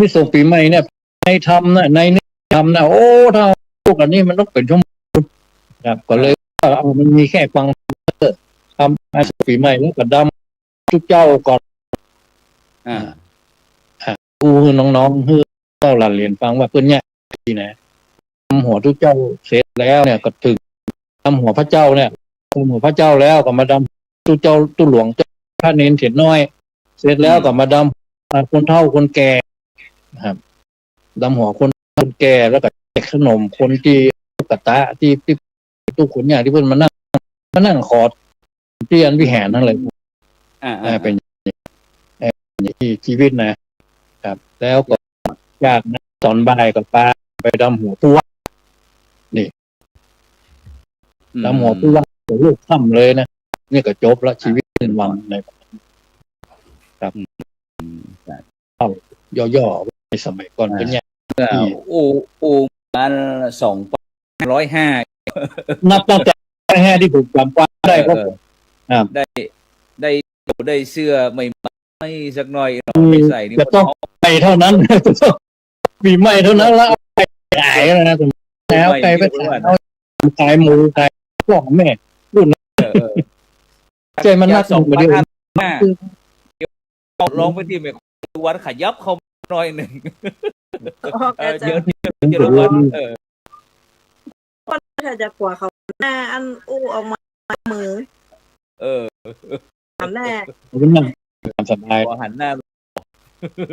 นี้ส่งปีใหม่เนี่ยในทำนะในนี้ทำนะโอ้ถ้าพวกอันนี้มันต้องเป็นชั่วโมงครับก็เลยมันมีแค่ฟังทำปีใหม่แล้วก็ดำทุกเจ้าก่อนกูน้องๆเจ้าหลานเรียนฟังว่าเพื่อนเนี่ยที่ไหนทำหัวทุกเจ้าเสร็จแล้วเนี่ยก็ถึงทำหัวพระเจ้าเนี่ยทำหัวพระเจ้าแล้วก็มาดำทุกเจ้าตู้หลวงเจ้าพระเนรเถียนน้อยเสร็จแล้วก็มาดำคนเฒ่าคนแก่ครับดำหัวคนแก่แล้วก็แจกขนมคนที่กระตะที่ตู้ขนอย่างที่เพื่อนมานั่งขอที่อันวิหารนั่นเลยเป็นที่ชีวิตนะครับแล้วก็ยากนะตอนบ่ายกับปลาไปดำหัวตัวนี่ดำหัวตัวลูกค่ำเลยนะนี่ก็จบละชีวิต1 วันในครับย่อๆในสมัยก่อนเป็นอย่างมัน2,505นับตั้งแต่5ที่ผมจำความได้ก็ได้เสื้อไม่สักหน่อยไม่ใส่นี่จะต้องไปเท่านั้นปีใหม่เท่านั้นแล้วไปขายนะแล้วไปขายหมูขายพวกแม่รุ่นใจมันน่าสงสารลองไปที่แม่วันขยับเขาหน่อยหนึ่งเยอะวันถ้าจะกว่าเขาหน้าอันอู้ออกมามือหันแม่สบายหันหน้า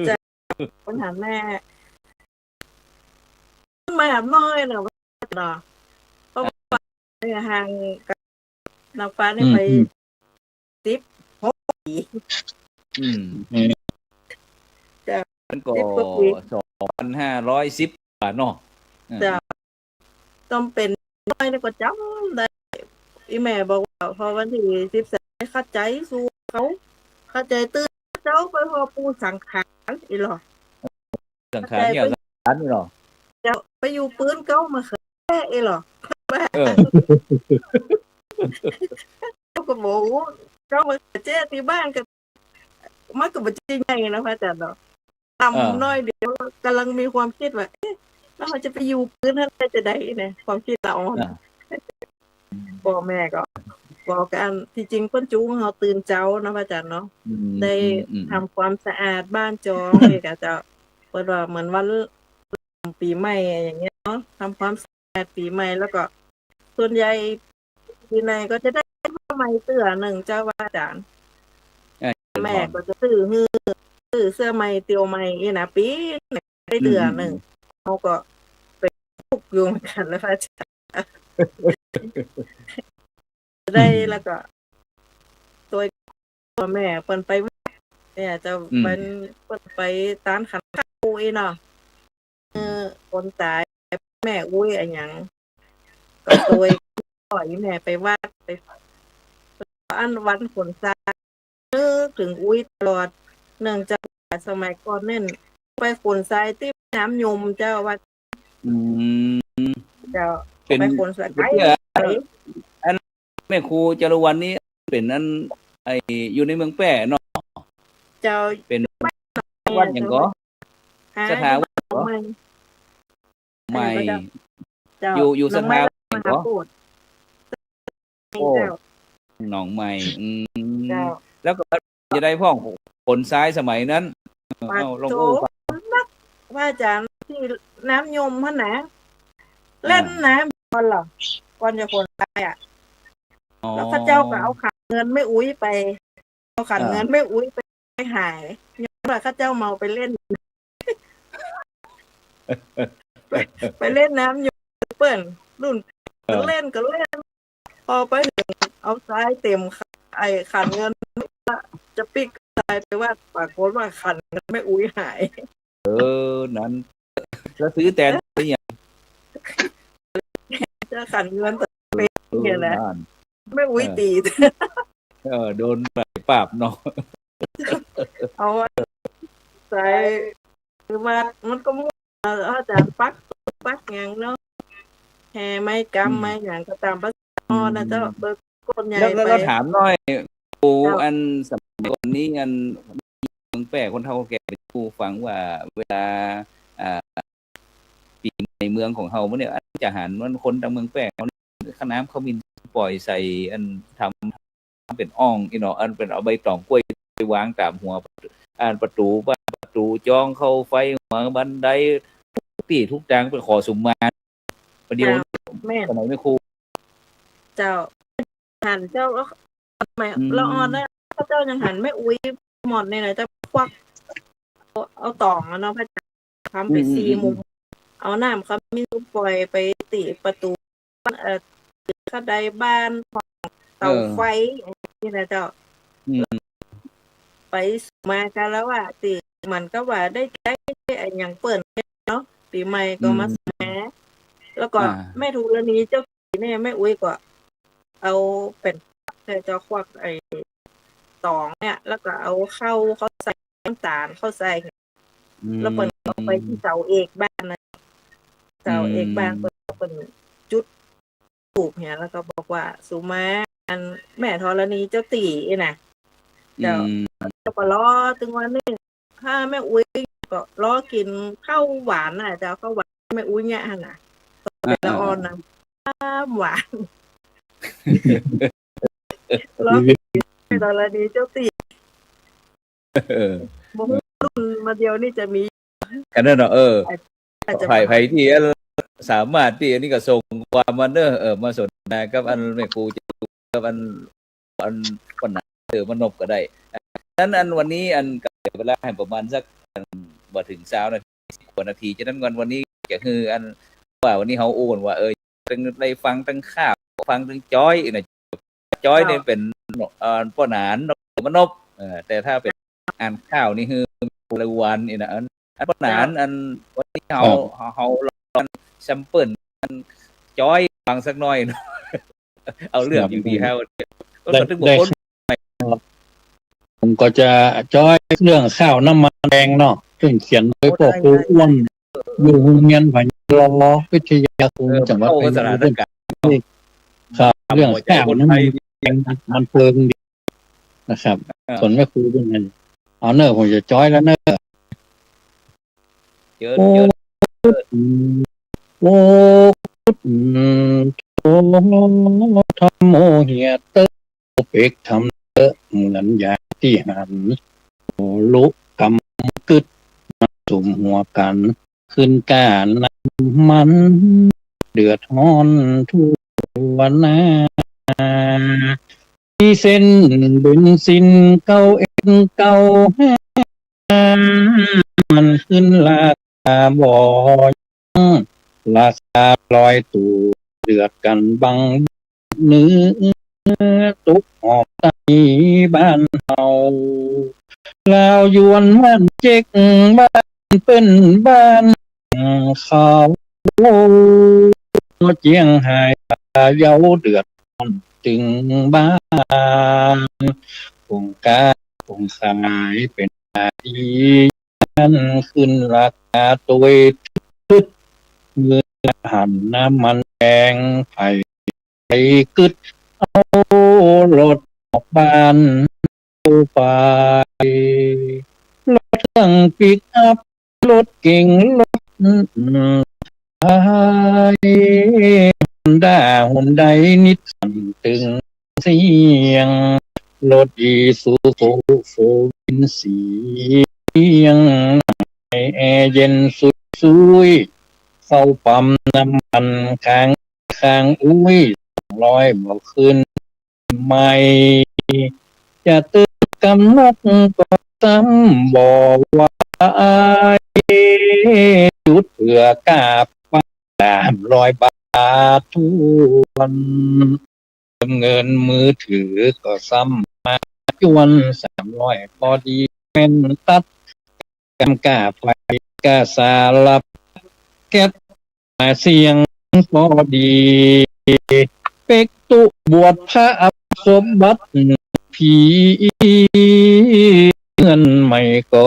จะคนหันแม่มาหันน้อยเนาะเพราะว่าห่างกับนางฟ้านี่ไป16 ปีจะมันก็2,510 บาทเนาะจะต้องเป็น น้อยนี่ก็จำได้อีแม่บอกว่าพอวันที่13เข้าใจสู้เขาเข้าใจตื่นเจ้าไปพอปูสังขารอีหรอ สังเข้าใจไปขารเนี่ยสังขารนี่หรอเจ้าไปอยู่ปืนเก้ามาแค่อีหรอ เออ เขาก็บอกว่าเจ้ามาเจ้ที่บ้านก็มันก็บ่จริงไงนะพระอาจารย์เนาะ เออ ต่ำน้อยเดียวกำลังมีความคิดว่าเอ๊ะแล้วเราจะไปอยู่ปืนนั้นจะได้เนี่ยความคิดเราอ่อน อ่า พ่อแม่ก็บอกกันที่จริงเพิ่นจูงเฮาตื่นเจ้าเนาะพระอาจารย์เนาะ อืม ได้ อืม ทำความสะอาดบ้านจองนี่ก็จะเปิดว่าเหมือนวันปีใหม่อย่างเงี้ยเนาะทำความสะอาดปีใหม่แล้วก็ส่วนใหญ่ปีในก็จะได้ผ้าไหมเสื้อหนึ่งเจ้าว่าอาจารย์แม่ก็จะซื้อเสื้อไหมเตียวไหมนี่นะปีได้เดือนหนึ่งเขาก็ไปทุกอยู่เหมือนกันแล้วพระอาจารย์ได้แล้วก็ตัวแม่เปิ้นไปเนี่ยจะเป็นเปิ้นไปตามขันข้าวอีเนาะคนตายแม่อุ้ยอะไรอย่างก็ตัวปล่อยแม่ไปวัดไปอันวันฝนซานึกถึงอุ้ยตลอดเนื่องจากสมัยก่อนเน่นไปขนทรายที่น้ำยมเจ้าวัด อืม เจ้า เป็น ไปขนทรายไกล แม่ครูจารวันนี้เป็นอันไออยู่ในเมืองแปร่เนาะ เจ้า เป็นวัดอย่างก็สถาวัดก็ ไม่ ใหม่ เจ้า อยู่สถาวัดอย่างก็ โอ้เจ้า หนองใหม่เจ้า แล้วก็จะได้พ่องผลซ้ายสมัยนั้น ปัด เอาลอง โถ อู้ฟัง นักว่าอาจารย์ที่น้ำยมพะนะเล่นน้ำก่อนเหรอก่อนจะคนตายอ่ะ อ๋อ แล้วพระเจ้าก็เอาขันเงินไม่อุ้ยไปเอาขันเงินไม่อุ้ยไปหายยอมว่าข้าเจ้าเมาไปเล่น ไปเล่นน้ำอยู่เปิ้นรุ่นก็เล่นพอไปถึงเอาซ้ายเต็มไอ้ขันเงินจะปิกตายไปว่าปรากฏว่าขันเงินไม่อุ้ยหาย นั้นแล้วซื้อแต่หรือยัง จะขันเงินแต่เนี่ยแหละ นั่น ไม่อุ้ยตี โดนไปปราบเนาะ เอาใส่คือว่ามันก็มั่วอาจารย์ปักอย่างเนาะแห่ไม้กำไม้อย่างก็ตามภาษานะเจ้าเบิกคนใหญ่ แล้ว ไป ก็ถามหน่อยครูอันสมัยก่อนนี้อันเมืองแปร่คนเฒ่าแก่เป็นครูฟังว่าเวลาปีในเมืองของเฮาเนี่ยอันจะหันมันคนทางเมืองแปร่เขาข้าน้ำเขามีปล่อยใส่อันทำเป็นอ่องอีเนาะอันเป็นเอาใบตองกล้วยไปวางตามหัวอันประตูบ้านประตูจ้องเข้าไฟหัวบันไดที่ทุกทางเป็นขอสุมมาประเดี๋ยว แม่ สมัยไม่ครู เจ้าหันเจ้าแล้วทำไมละออนได้เจ้ายังหันไม่อุ้ยหมดเนี่ยนะจะควักเอาตองเนาะพระเจ้าทำไปสี่มุมเอาน้ำเขามีปล่อยไปติประตูข้าใดบ้านเตาไฟนี่นะเจ้าไปมากันแล้วว่าติมันก็ว่าได้ใช้อย่างเปิดเนาะปีใหม่ก็มาแสแล้วก็แม่ธรณีเจ้าเนี่ยแม่อุ้ยก็เอาเป็นเจ้าควักไอ้ตองเนี่ยแล้วก็เอาเข้าเขาใส่น้ำตาลเข้าใส่แล้วเปิดเอาไปที่เสาเอกบ้านนะเสาเอกบ้านเปิดจุดถูกเนี่ยแล้วก็บอกว่าสุมาอันแม่ธรณีเจ้าตีนะเจ้าก็ล้อถึงวันนี้ถ้าแม่อุ้ยก็ล้อกินข้าวหวานน่ะเจ้าข้าวหวานแม่อุ้ยเนี่ยน่ะละอ่อนนะหวานล้อกินแม่ธรณีเจ้าตีบ่รุ่นมาเดียวนี่จะมี กันนั่นเนาะไผ่ที่สามารถที่อันนี้ก็ส่งความมันมาสนทนากับอันแม่ครูจะกับอันคนไหนมานบก็ได้นั้นอันวันนี้อันกับเวลาให้ประมาณสักบ่ถึง20 นาที10 กว่านาทีฉะนั้นวันนี้ก็คืออันว่าวันนี้เฮาโอนว่าตั้งได้ฟังตั้งข้าวฟังตั้งจ้อยน่ะจ้อยนี่เป็นป้อหนานมานบแต่ถ้าเป็นอ่านข้าวนี่คือรายวันนี่นะอันป้อหนานอันวันนี้เฮาลองแซมเปิล จอยฟังสักหน่อยเนาะ เอาเรื่องอย่างดีแล้วก็ ได้ ถึงบอ ได้ กคน ผมก็จะจ้อยเรื่องข้าวน้ำมันแดงเนาะซึ่งเขียนโดยพ่อครูอ้วนอยู่โรงเรียนพญรอวิทยาคมจังหวัด เข้า พะ ส เยา ถาน เรื่อง การณ์ ครับเรื่องข้าว คน น้ำ ไท มัน ย แดงมันเพลิงดีนะครับ ส่วนแม่ครูเป็นไงเอาเนอะผมจะจ้อยแล้วเนอะ เยอะ โอ้ เยอะ โอ้โอ้ทำโมเหียเตอเป็กทำเตอเหมือนยาที่หันโอลุกำกึดมาสุมหัวกันขึ้นการน้ำมันเดือดร้อนทั่วหน้าที่เส้นบุญสินเก้าเอ็นเก้าห้ามันขึ้นราคาบ่อย ราคาลอยตู่เดือดกันบังเนื้อตุกหอบไตบ้านเฮาลาวยวนมันเจ๊กบ้านเป็นบ้านเขาเจียงหายเย้าเดือดถึงบ้านคงกาคงสายเป็นอาทีนั้นขึ้นราคาตัวทึดเงินหันน้ำมันแดงไผ่ไปกึดเอารถออกบ้านไปรถเครื่องปิกอัพรถเก่งรถไอ้หุ่นใดนิดสั่นตึงเสียงรถอีซูซูโฟวินสีเสียงแอร์เย็นซุยๆ เข้าปั๊มน้ำมันค้างอุ้ย200บอกขึ้นไม่จะตึกกำนักก็ซ้ำบอกว่าจุดเผื่อกาบ300 บาททุวันเงินมือถือก็ซ้ำมาจวน300พอดีแม่นตัดกำกาไฟกาสาลับแก๊สมาเสียงพอดีเป็กตุบวชพระอับสมบัติผีเงินใหม่ก็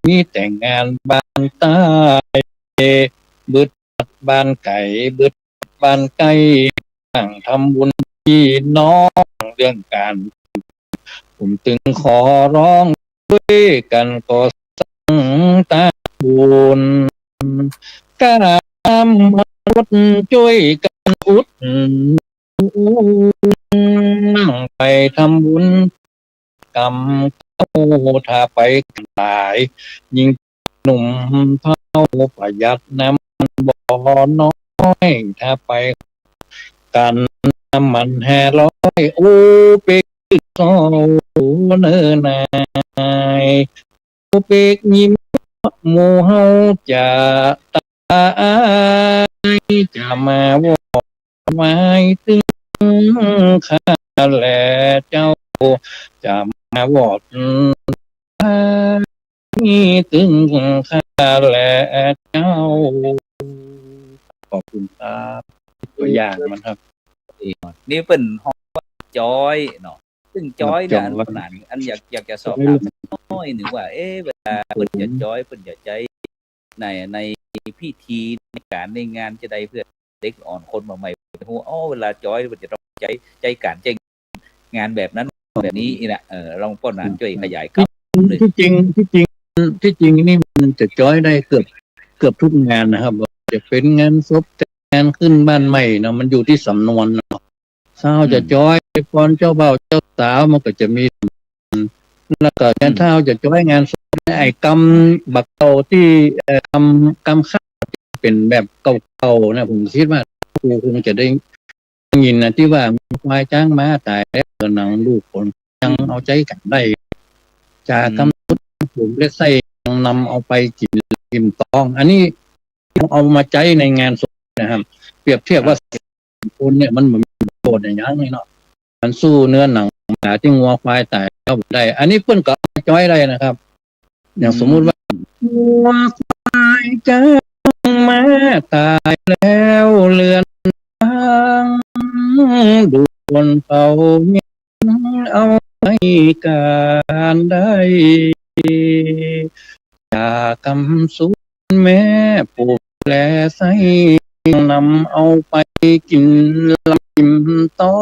มีแต่งงานบ้านใต้บึดบ้านไก่บึดบ้านไก่ตั้งทำบุญพี่น้องเรื่องการผมจึงขอร้องด้วยกันก็สังตาบุญกามารถช่วยกันอุดนั่งไปทำบุญกรรมเข้าถ้าไปหลายยิ่งหนุ่มเท่าประหยัดน้ำบ่อน้อยถ้าไปกันน้ำมัน500โอ้เป็กโซเนินายโอ้เป็กยิ้มหมู่เฮาจะจะมาบอกไว้ถึงข้าแลเจ้าจะมาวอดถึงข้าแลเจ้าขอบคุณครับตัวอย่างมันครับ นี่เป็นห้องว่าจอยเนาะซึ่งจอยเนี่ยอันขนาดอันอยากจะสอบถามน้อยหนึ่งว่าเวลาเปิดจะจอยเปิดจะใจในพิธีในการในงานจะได้เพื่อเด็กอ่อนคนมาใหม่หัวเวลาจอยมันจะต้องใจการใจงานแบบนั้นแบบนี้นะลองป้อนหนานช่วยขยายครับที่จริงนี่มันจะจอยได้เกือบทุกงานนะครับจะเป็นงานศพงานขึ้นบ้านใหม่เนาะมันอยู่ที่สำนวนเนาะเช้าจะจอยก่อนเจ้าบ่าวเจ้าสาวมันก็จะมีแล้วก็งานเช้าจะจอยงานศพไอ้กรรมบักเก่าที่กรรมข้าเป็นแบบเก่าๆนะผมคิดว่าครูคงจะได้ยินนะที่ว่าควายจ้างม้าตายแล้วหนังลูกคนยังเอาใจกันได้จากกำผมเล็กไส้ยังนำเอาไปกินตอง อันนี้เอามาใจในงานศพนะครับเปรียบเทียบว่าคนเนี่ยมันเหมือนโดดอย่างนี้เนาะมันสู้เนื้อหนังหมาที่งัวควายตายแล้วได้ อันนี้เพิ่นก็จ้อยได้นะครับ อย่างสมมุติว่างัวควายจ้างม้าตายแล้วเลือน เอาเงินเอาให้การได้จากคำสูญแม่ปลูกแลใส่นำเอาไปกินลำกิมต่อ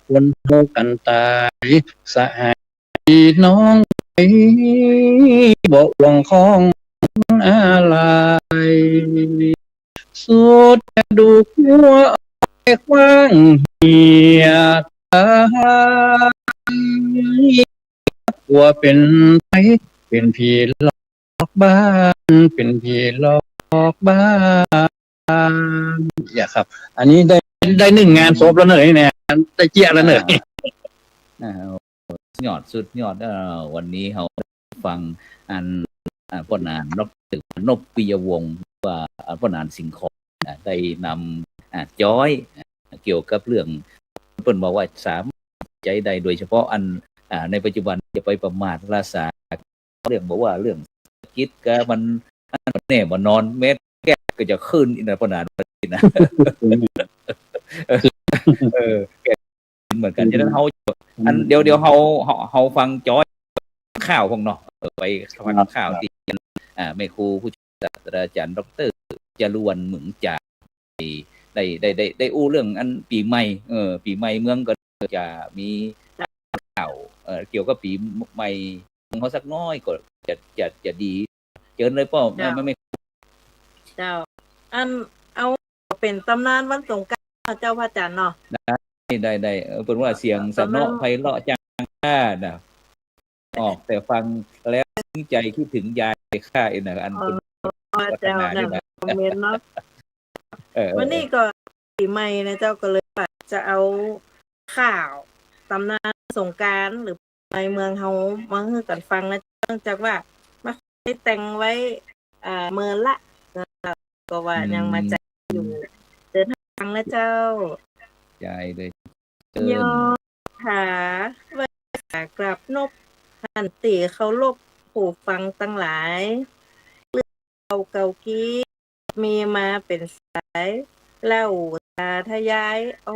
คนเฮากันตายสหายน้องไปบ่หวงของอะไรสุดกระดูกหัวไอ้กว้างเหียตายกลัวเป็นไปเป็นผีหลอกบ้านเป็นผีหลอกบ้านอย่าครับ อันนี้ได้หนึ่งงานศพแล้วเนยเนี่ยได้เจี๊ยแล้วเนย ยอดสุดยอดวันนี้เราฟังอันพ่อนานดร.นพปิยวงศ์ว่าพ่อนานสิงห์ขอได้นำจ้อยเกี่ยวกับเรื่องเพิ่นบอกว่าสามใจใดโดยเฉพาะอันในปัจจุบันจะไปประมาทราษาเรื่องบอกว่าเรื่องคิดก็มันแน่บ่นอนเม็ดแก้ก็จะขึ้นอีกนะพ่อนานนะแกเหมือนกันฉะนั้นเฮาอันเดี๋ยวเฮาฟังจอยข่าวของเนาะไปฟังข่าวที่แม่ครูผู้ช่วยศาสตราจารย์ดร.จรวนเหมืองจ่าได้อู้เรื่องอันปีใหม่ปีใหม่เมืองก็จะมีข่าวเกี่ยวกับปีใหม่ของเขาสักน้อยก็จะดีเจอเลยป่ะไม่เจ้าอันเอาเป็นตำนานวันสงกรานต์เจ้าพระอาจารย์เนาะได้เป็นว่าเสียงสนอไพเราะจังนะออกแต่ฟังแล้วใจคิดถึงยายข้าเองนะอันคุณเจ้านะคอมเมนต์เนาะวันนี้ก็ปีใหม่นะเจ้าก็เลยจะเอาข่าวตำนานสงกรานต์หรือในเมืองเฮามาให้กันฟังนะเนื่องจากว่ามาได้แต่งไว้เมื่อละก็ว่ายังมาใจอยู่เดินทางนะเจ้าใจเลยยอหาไว้กราบนบหันตีเขาลบผู้ฟังตั้งหลายเรื่องเก่ากี้มีมาเป็นสายเล่าตาทยายเอา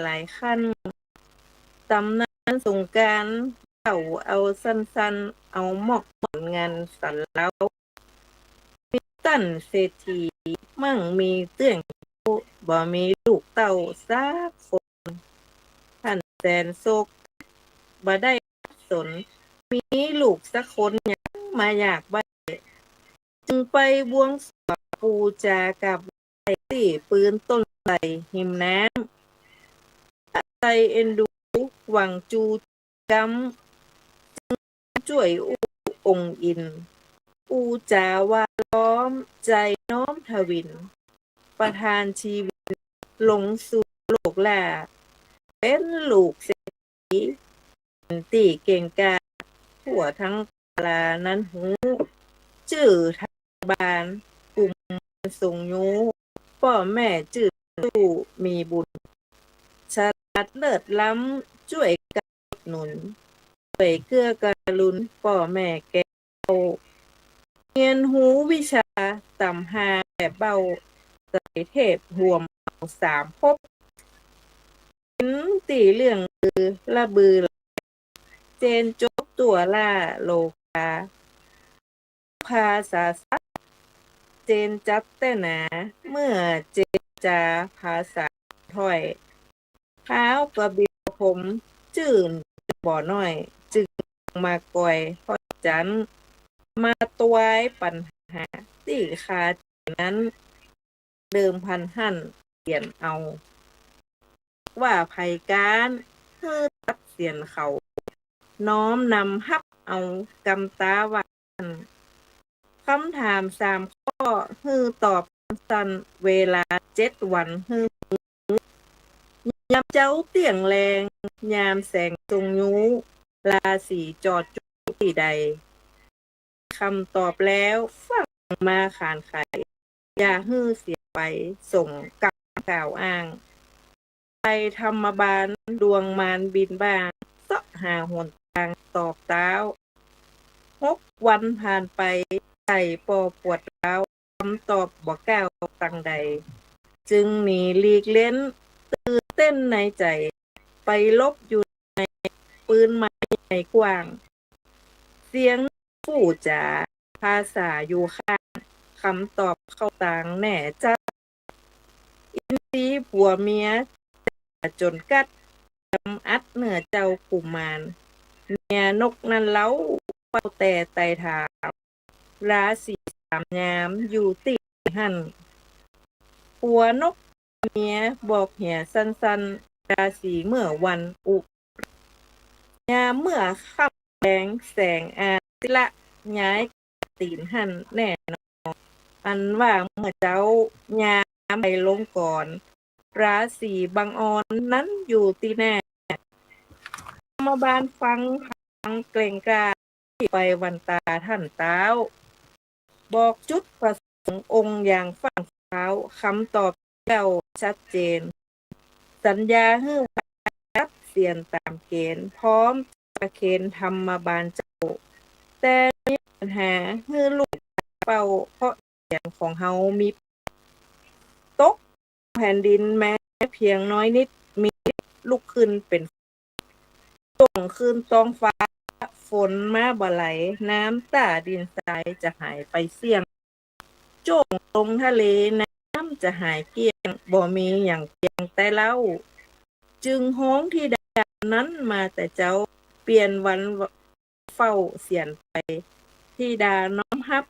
หลายขั้นตำนานสงกรานต์เอาสั้นๆเอาหมอกหมอนงานสันเล้ามีตั้นเศรษฐีมั่งมีเตื้องบ่มีลูกเต่าสักคนท่านแสนโศกบ่ได้สนมีลูกสักคนยังมาอยากบ้จึงไปบวงสรวงปูจากับไอ้ตีปืนต้นไทรหิมน้ำใจเอ็นดูหวังจูกำช่วยองค์อินปูจาว่าล้อมใจน้อมทวินประทานชีวิตลงสู่โลกแลเป็นลูกเศรษฐีตีเก่งกาผัวทั้งปลานั้นหูจื่อทางบานกลุ่มส่งยูพ่อแม่จื่อสู้มีบุญฉลาดเลิศล้ำช่วยกันหนุนช่วยเกื้อกูลพ่อแม่แก่เรียนหูวิชาต่ำหาแบบเบาใส่เทพห่วมสามภพตีเรื่องละบือเจนจบตัวล่าโลกาภาษาสัตเจนจับแต่หนาเมื่อเจนจาภาษาถ้อยเท้าประบิวผมจื่นบ่อน้อยจึงมาก่อยพ่อจันมาตัวไอ้ปัญหาตีคานั้นเดิมพันหั่นเปลี่ยนเอาว่าภัยการเพื่อตัดเสียนเขาน้อมนำฮับเอากำตาวันคำถาม3 ข้อฮือตอบสั้นเวลา7 วันฮือยามเจ้าเตียงแรงยามแสงทรงยูราศีจอดจุที่ใดคำตอบแล้วฟังมาขานไขอย่าฮือเสียไปส่งกับกล่าวอ้างไปธรรมบาลดวงมารบินบางเสาะหาหนทางตอบเต้า6 วันผ่านไปใจปอปวดร้าวคำตอบบ่กล่าวตั้งใดจึงหนีหลีกเล้นตื่นเต้นในใจ ไปลบอยู่ในปืนไม้ใหญ่กว้างเสียงผู้จาภาษาอยู่ข้างคำตอบเข้าต่างแน่จ้าอินทรีผัวเมียจนกัดจำอัดเหนือเจ้ากุมารเมียนกนั้นเล้าเป้าแต่ไต่ถามราศีสามยามอยู่ติดหันผัวนกเมียบอกเหียสั้นๆราศีเมื่อวันอุยามเมื่อค่ำแดงแสงอาทิตย์ละย้ายตีนหันแน่นอนอันว่าเมื่อเจ้ายามไปลงก่อนราศีบางออนนั้นอยู่ที่แน่มาบานฟังเกรงกล้าไปวันตาท่านเต้าบอกจุดประสงค์องค์อย่างฟังเท้าคำตอบเจ้าชัดเจนสัญญาให้รับเสียนตามเกณฑ์พร้อมประเคนธรรมบาลเจ้าแต่มีปัญหาให้ลูกเป่าเพราะเสียงของเฮามีตกแผ่นดินแม้เพียงน้อยนิดมีลุกขึ้นเป็นส่งคืนท้องฟ้าฝนมาบ่ไหลน้ำตาดินทรายจะหายไปเสี่ยงโจ่งลงทะเลน้ำจะหายเกลี้ยงบ่มีอย่างเพียงแต่เล่าจึงฮ้องที่ดานั้นมาแต่เจ้าเปลี่ยนวันเฝ้าเสียนไปที่ดาน้อมรับ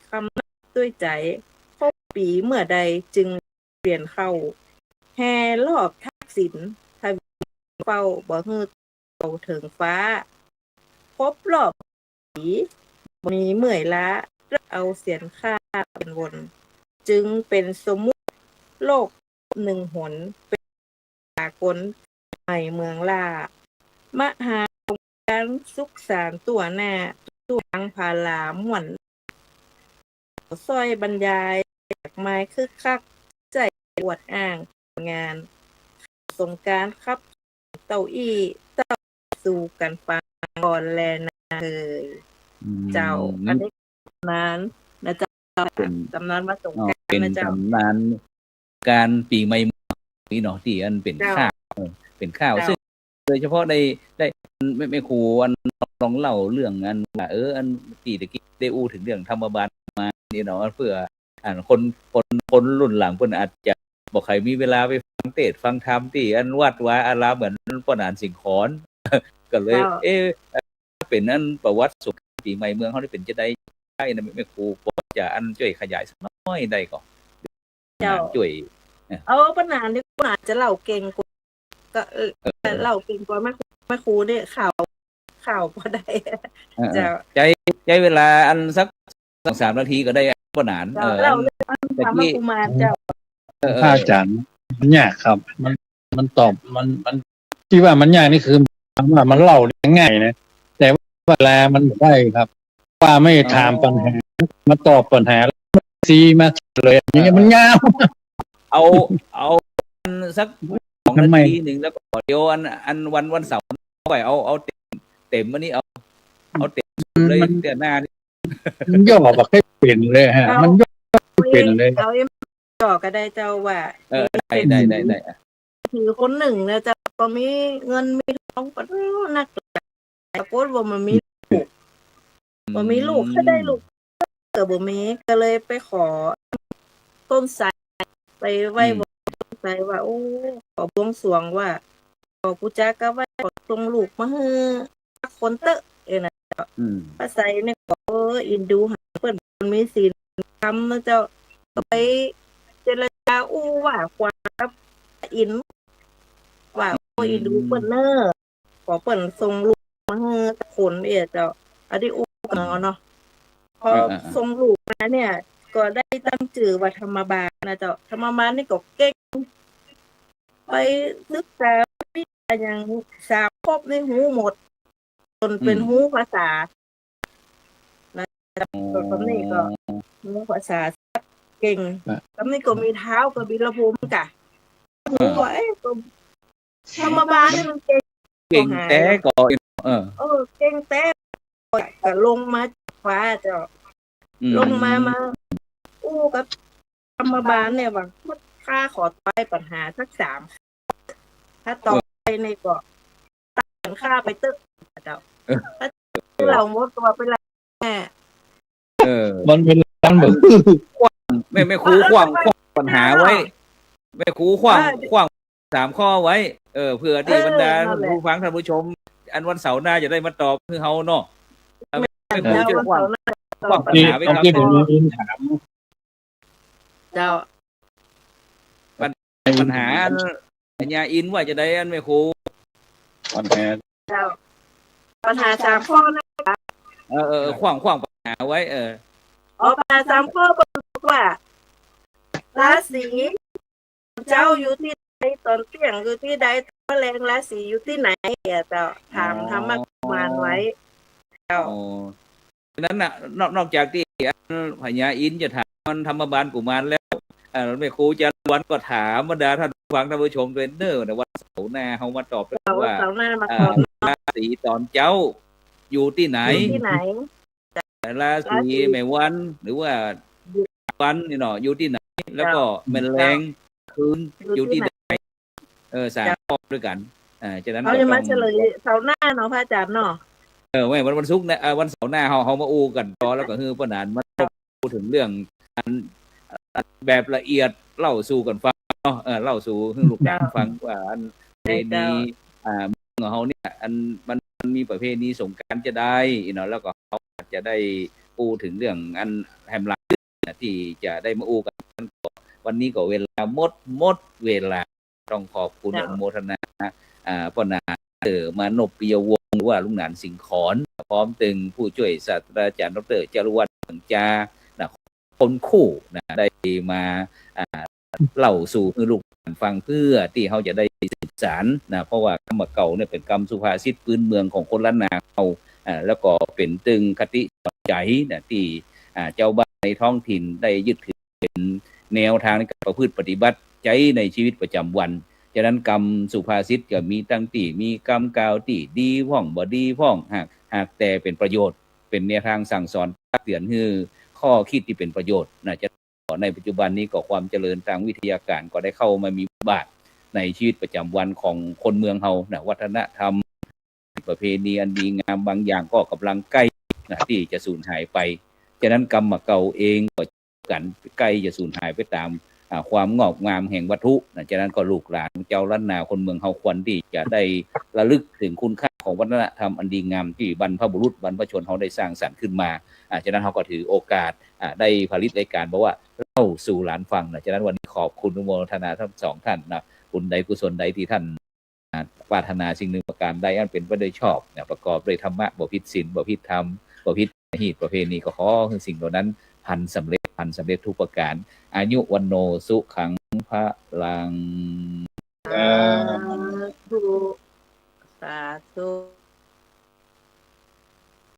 คำนับด้วยใจพบปีเมื่อใดจึงเปลี่ยนเข้าแห่รอบทักษิณทวีเฝ้าบ่ฮืดเฝ้าถึงฟ้าพบรอบปีมีเมื่อยล้าเอาเสียนค่าเป็นวนจึงเป็นสมมุติโลกหนึ่งหนเป็นสากลใหม่เมืองลามหาการสุขสารตัวหน้าตัวอังพาลาม่วนซอยบรรยายจากไม้คึกคักใจอวดอ้างงานสงกรานต์ครับเต้าอี้เต้าสู่กันฟังก่อนแลนาเลยเจ้าอันนี้นั้นนะเจ้าตำนานมาสงกรานต์เป็นนะเจ้าตำนานการปีใหม่นี่เนาะที่อันเป็นข้าวซึ่งโดยเฉพาะได้ไม่ครูอันลองเล่าเรื่องอันว่าอันที่ตะกี้ได้อู้ถึงเรื่องธรรมบาลมานี่เนาะเพื่อคนรุ่นหลังเพิ่นอาจจะบ่ใครมีเวลาไปฟังเทศน์ฟังธรรมที่อันวัดวาอารามเหมือนปนานสิงขอนก็เลยเป็นอันประวัติสุขปีใหม่เมืองเฮาได้เป็นจะได้ใช่นะแม่ครูพอจะอันช่วยขยายสักน้อยได้ก็เจ้าช่วยปัญหานี่กูอาจจะเล่าเก่งกว่าก็เล่าเก่งกว่าแม่ครูเนี่ยข่าวพอได้เจ้าใจเวลาอันสัก 2-3 นาทีก็ได้บ่นานเล่าเรื่องธรรมกุมารเจ้าพระอาจารย์มันยากครับมันตอบมันที่ว่ามันยากนี่คือว่ามันเล่าง่ายนะแต่เวลามันไม่ได้ครับว่าไม่ถามปัญหามาตอบปัญหาซีมาเลยอย่างเงี้ยมันยาวเอาสัก2 นาทีนึงแล้วก็เดี๋ยวอันวันเสาร์ไปเอาเต็มวันนี้เอาเต็มเลยเดือนหน้านี่มันย่อแบบให้เป็นเลยฮะมันย่อเป็นเลยเอาย่อก็ได้เจ้าว่าได้คือคนหนึ่งนะจะก็มีเงินมีทองปะนักแต่โพสต์ว่ามันมีลูกถ้าได้ลูกก็บ่มีก็เลยไปขอต้นไทรไปไหว้บนต้นไทรว่าโอ้ขอบวงสรวงว่าขอปู่จักก็ไหว้ขอส่งลูกมาให้คนเตอะนะพระไสเนี่ยก็อินดูหาเพิ่นมีศีลธรรมนะเจ้าไปเจรจาอู้ว่าความอินว่าอินดูเปิ้นเนอขอเปิ้นส่งลูกมาให้คนเจ้าอันนี้อู้เนาะพอส่งลูกมาเนี่ยก็ได้ตั้งชื่อว่าธรรมบาลนะเจ้าธรรมบาลนี่ก็เก่งไปศึกษาวิชาอย่างสามครบในหูหมดจนเป็นหูภาษานะส่วนคำนี้ก็หูภาษาเก่งคำนี้ก็มีเท้าก็มีระบบกะหูว่าก็ธรรมบาลนี่มันเก่งแต่ก็เก่งแต่ก็ลงมาฟ้าเจ้าลงมาอู้กับธรรมบาลเนี่ยว่าค่าขอต้อยปัญหาสัก3ถ้าตอบ ในก็ตัดค่าไปตึกเจ้าเราหมดตัวไปแล้วแม่ มันเป็นร้านแบบ แม่ครูขว้างปัญหาไว้แม่ครูขว้าง3 ข้อไว้เพื่อที่บรรดาท่านผู้ฟังท่านผู้ชม อันวันเสาร์หน้าจะได้มาตอบคือเฮาเนาะแม่ครูจะขว้างปัญ ที่ หาไว้ครับ ที่ผมถาม เจ้า ปัญหาอันยาอินว่าจะได้อันแม่ครู ปัญหา เจ้าปัญหา3 ข้อนะ ขว้างปัญหาไว้ปัญหา3 ข้อบอกว่าราศีเจ้าอยู่ที่ใดตอนเที่ยงอยู่ที่ใดแมลงราศีอยู่ที่ไหนเจ้าถามธรรมกุมารไว้เจ้า ฉะนั้นน่ะนอกจากที่พญาอินจะถามมันธรรมบาลกุมารแล้วแม่ครูจะวันก็ถามบรรดาท่านผู้ฟังท่านผู้ชมเทรนเนอร์ในวันเสาร์หน้าเฮามาตอบว่า เสาร์หน้ามาตอบ ราศีตอนเจ้าอยู่ที่ไหน อยู่ที่ไหน ราศีแม่วันหรือว่าวันนี่เนาะอยู่ที่ไหน แล้วก็แมลงคืนอยู่ที่ไหน3 ข้อด้วยกันฉะนั้น เขาจะมาเฉลยเสาร์หน้าเนาะพระอาจารย์เนาะ ไม่วันศุกร์นะวันเสาร์หน้าเฮามาอูกันต่อแล้วก็คือปนานมาพูดถึงเรื่องแบบละเอียดเล่าสู่กันฟังเนาะเล่าสู่ให้ลูกหลานฟังว่าอันประเพณีเมืองเฮาเนี่ยอันมันมีประเพณีสงกรานต์จะได้เนาะแล้วก็เขาจะได้พูดถึงเรื่องอันแฮมลาที่จะได้มาอูกันวันนี้ก็เวลาหมดเวลาต้องขอบคุณอนุโมทนาปนามานพปิยวงศ์หรือว่าลุงหนานสิงห์ขอนพร้อมตึงผู้ช่วยศาสตราจารย์ดร.จารุวัฒน์สังจาคนคู่ได้มาเล่าสู่ให้ลูกฟังเพื่อที่เขาจะได้สืบสานเพราะว่าคำเก่าเนี่ยเป็นคำสุภาษิตพื้นเมืองของคนล้านนาเขาแล้วก็เป็นตึงคติสอนใจที่เจ้าบ้านในท้องถิ่นได้ยึดถือเป็นแนวทางในการประพฤติปฏิบัติใจในชีวิตประจำวันฉะนั้นกรรมสุภาษิตก็มีตั้งที่มีกรรมกล่าวที่ดีพ่องบ่ดีพ่องหากแต่เป็นประโยชน์เป็นแนวทางสั่งสอนตักเตือนให้ข้อคิดที่เป็นประโยชน์จะในปัจจุบันนี้ก็ความเจริญทางวิทยาการก็ได้เข้ามามีบทบาทในชีวิตประจำวันของคนเมืองเฮาวัฒนธรรมประเพณีอันดีงามบางอย่างก็กำลังใกล้ที่จะสูญหายไปฉะนั้นกรรมเก่าเองก็กันใกล้จะสูญหายไปตามความงอกงามแห่งวัตถุฉะนั้นก็ลูกหลานเจ้าล้านนาคนเมืองเฮาควรที่จะได้ระลึกถึงคุณค่าของวัฒนธรรมอันดีงามที่บรรพบุรุษบรรพชนเฮาได้สร้างสรรค์ขึ้นมาฉะนั้นเฮาก็ถือโอกาสได้ผลิตรายการบอกว่าเล่าสู่หลานฟังฉะนั้นวันนี้ขอบคุณอนุโมทนาทั้ง2 ท่านบุญใดกุศลใดที่ท่านปรารถนาสิ่งหนึ่งประการใดอันเป็นไปโดยชอบประกอบด้วยธรรมะบ่ผิดศีลบ่ผิดธรรมบ่ผิดหีตประเพณีก็ขอให้สิ่งเหล่านั้นพันสำเร็จทุกประการอายุวันโนสุขังพระลังสาธุ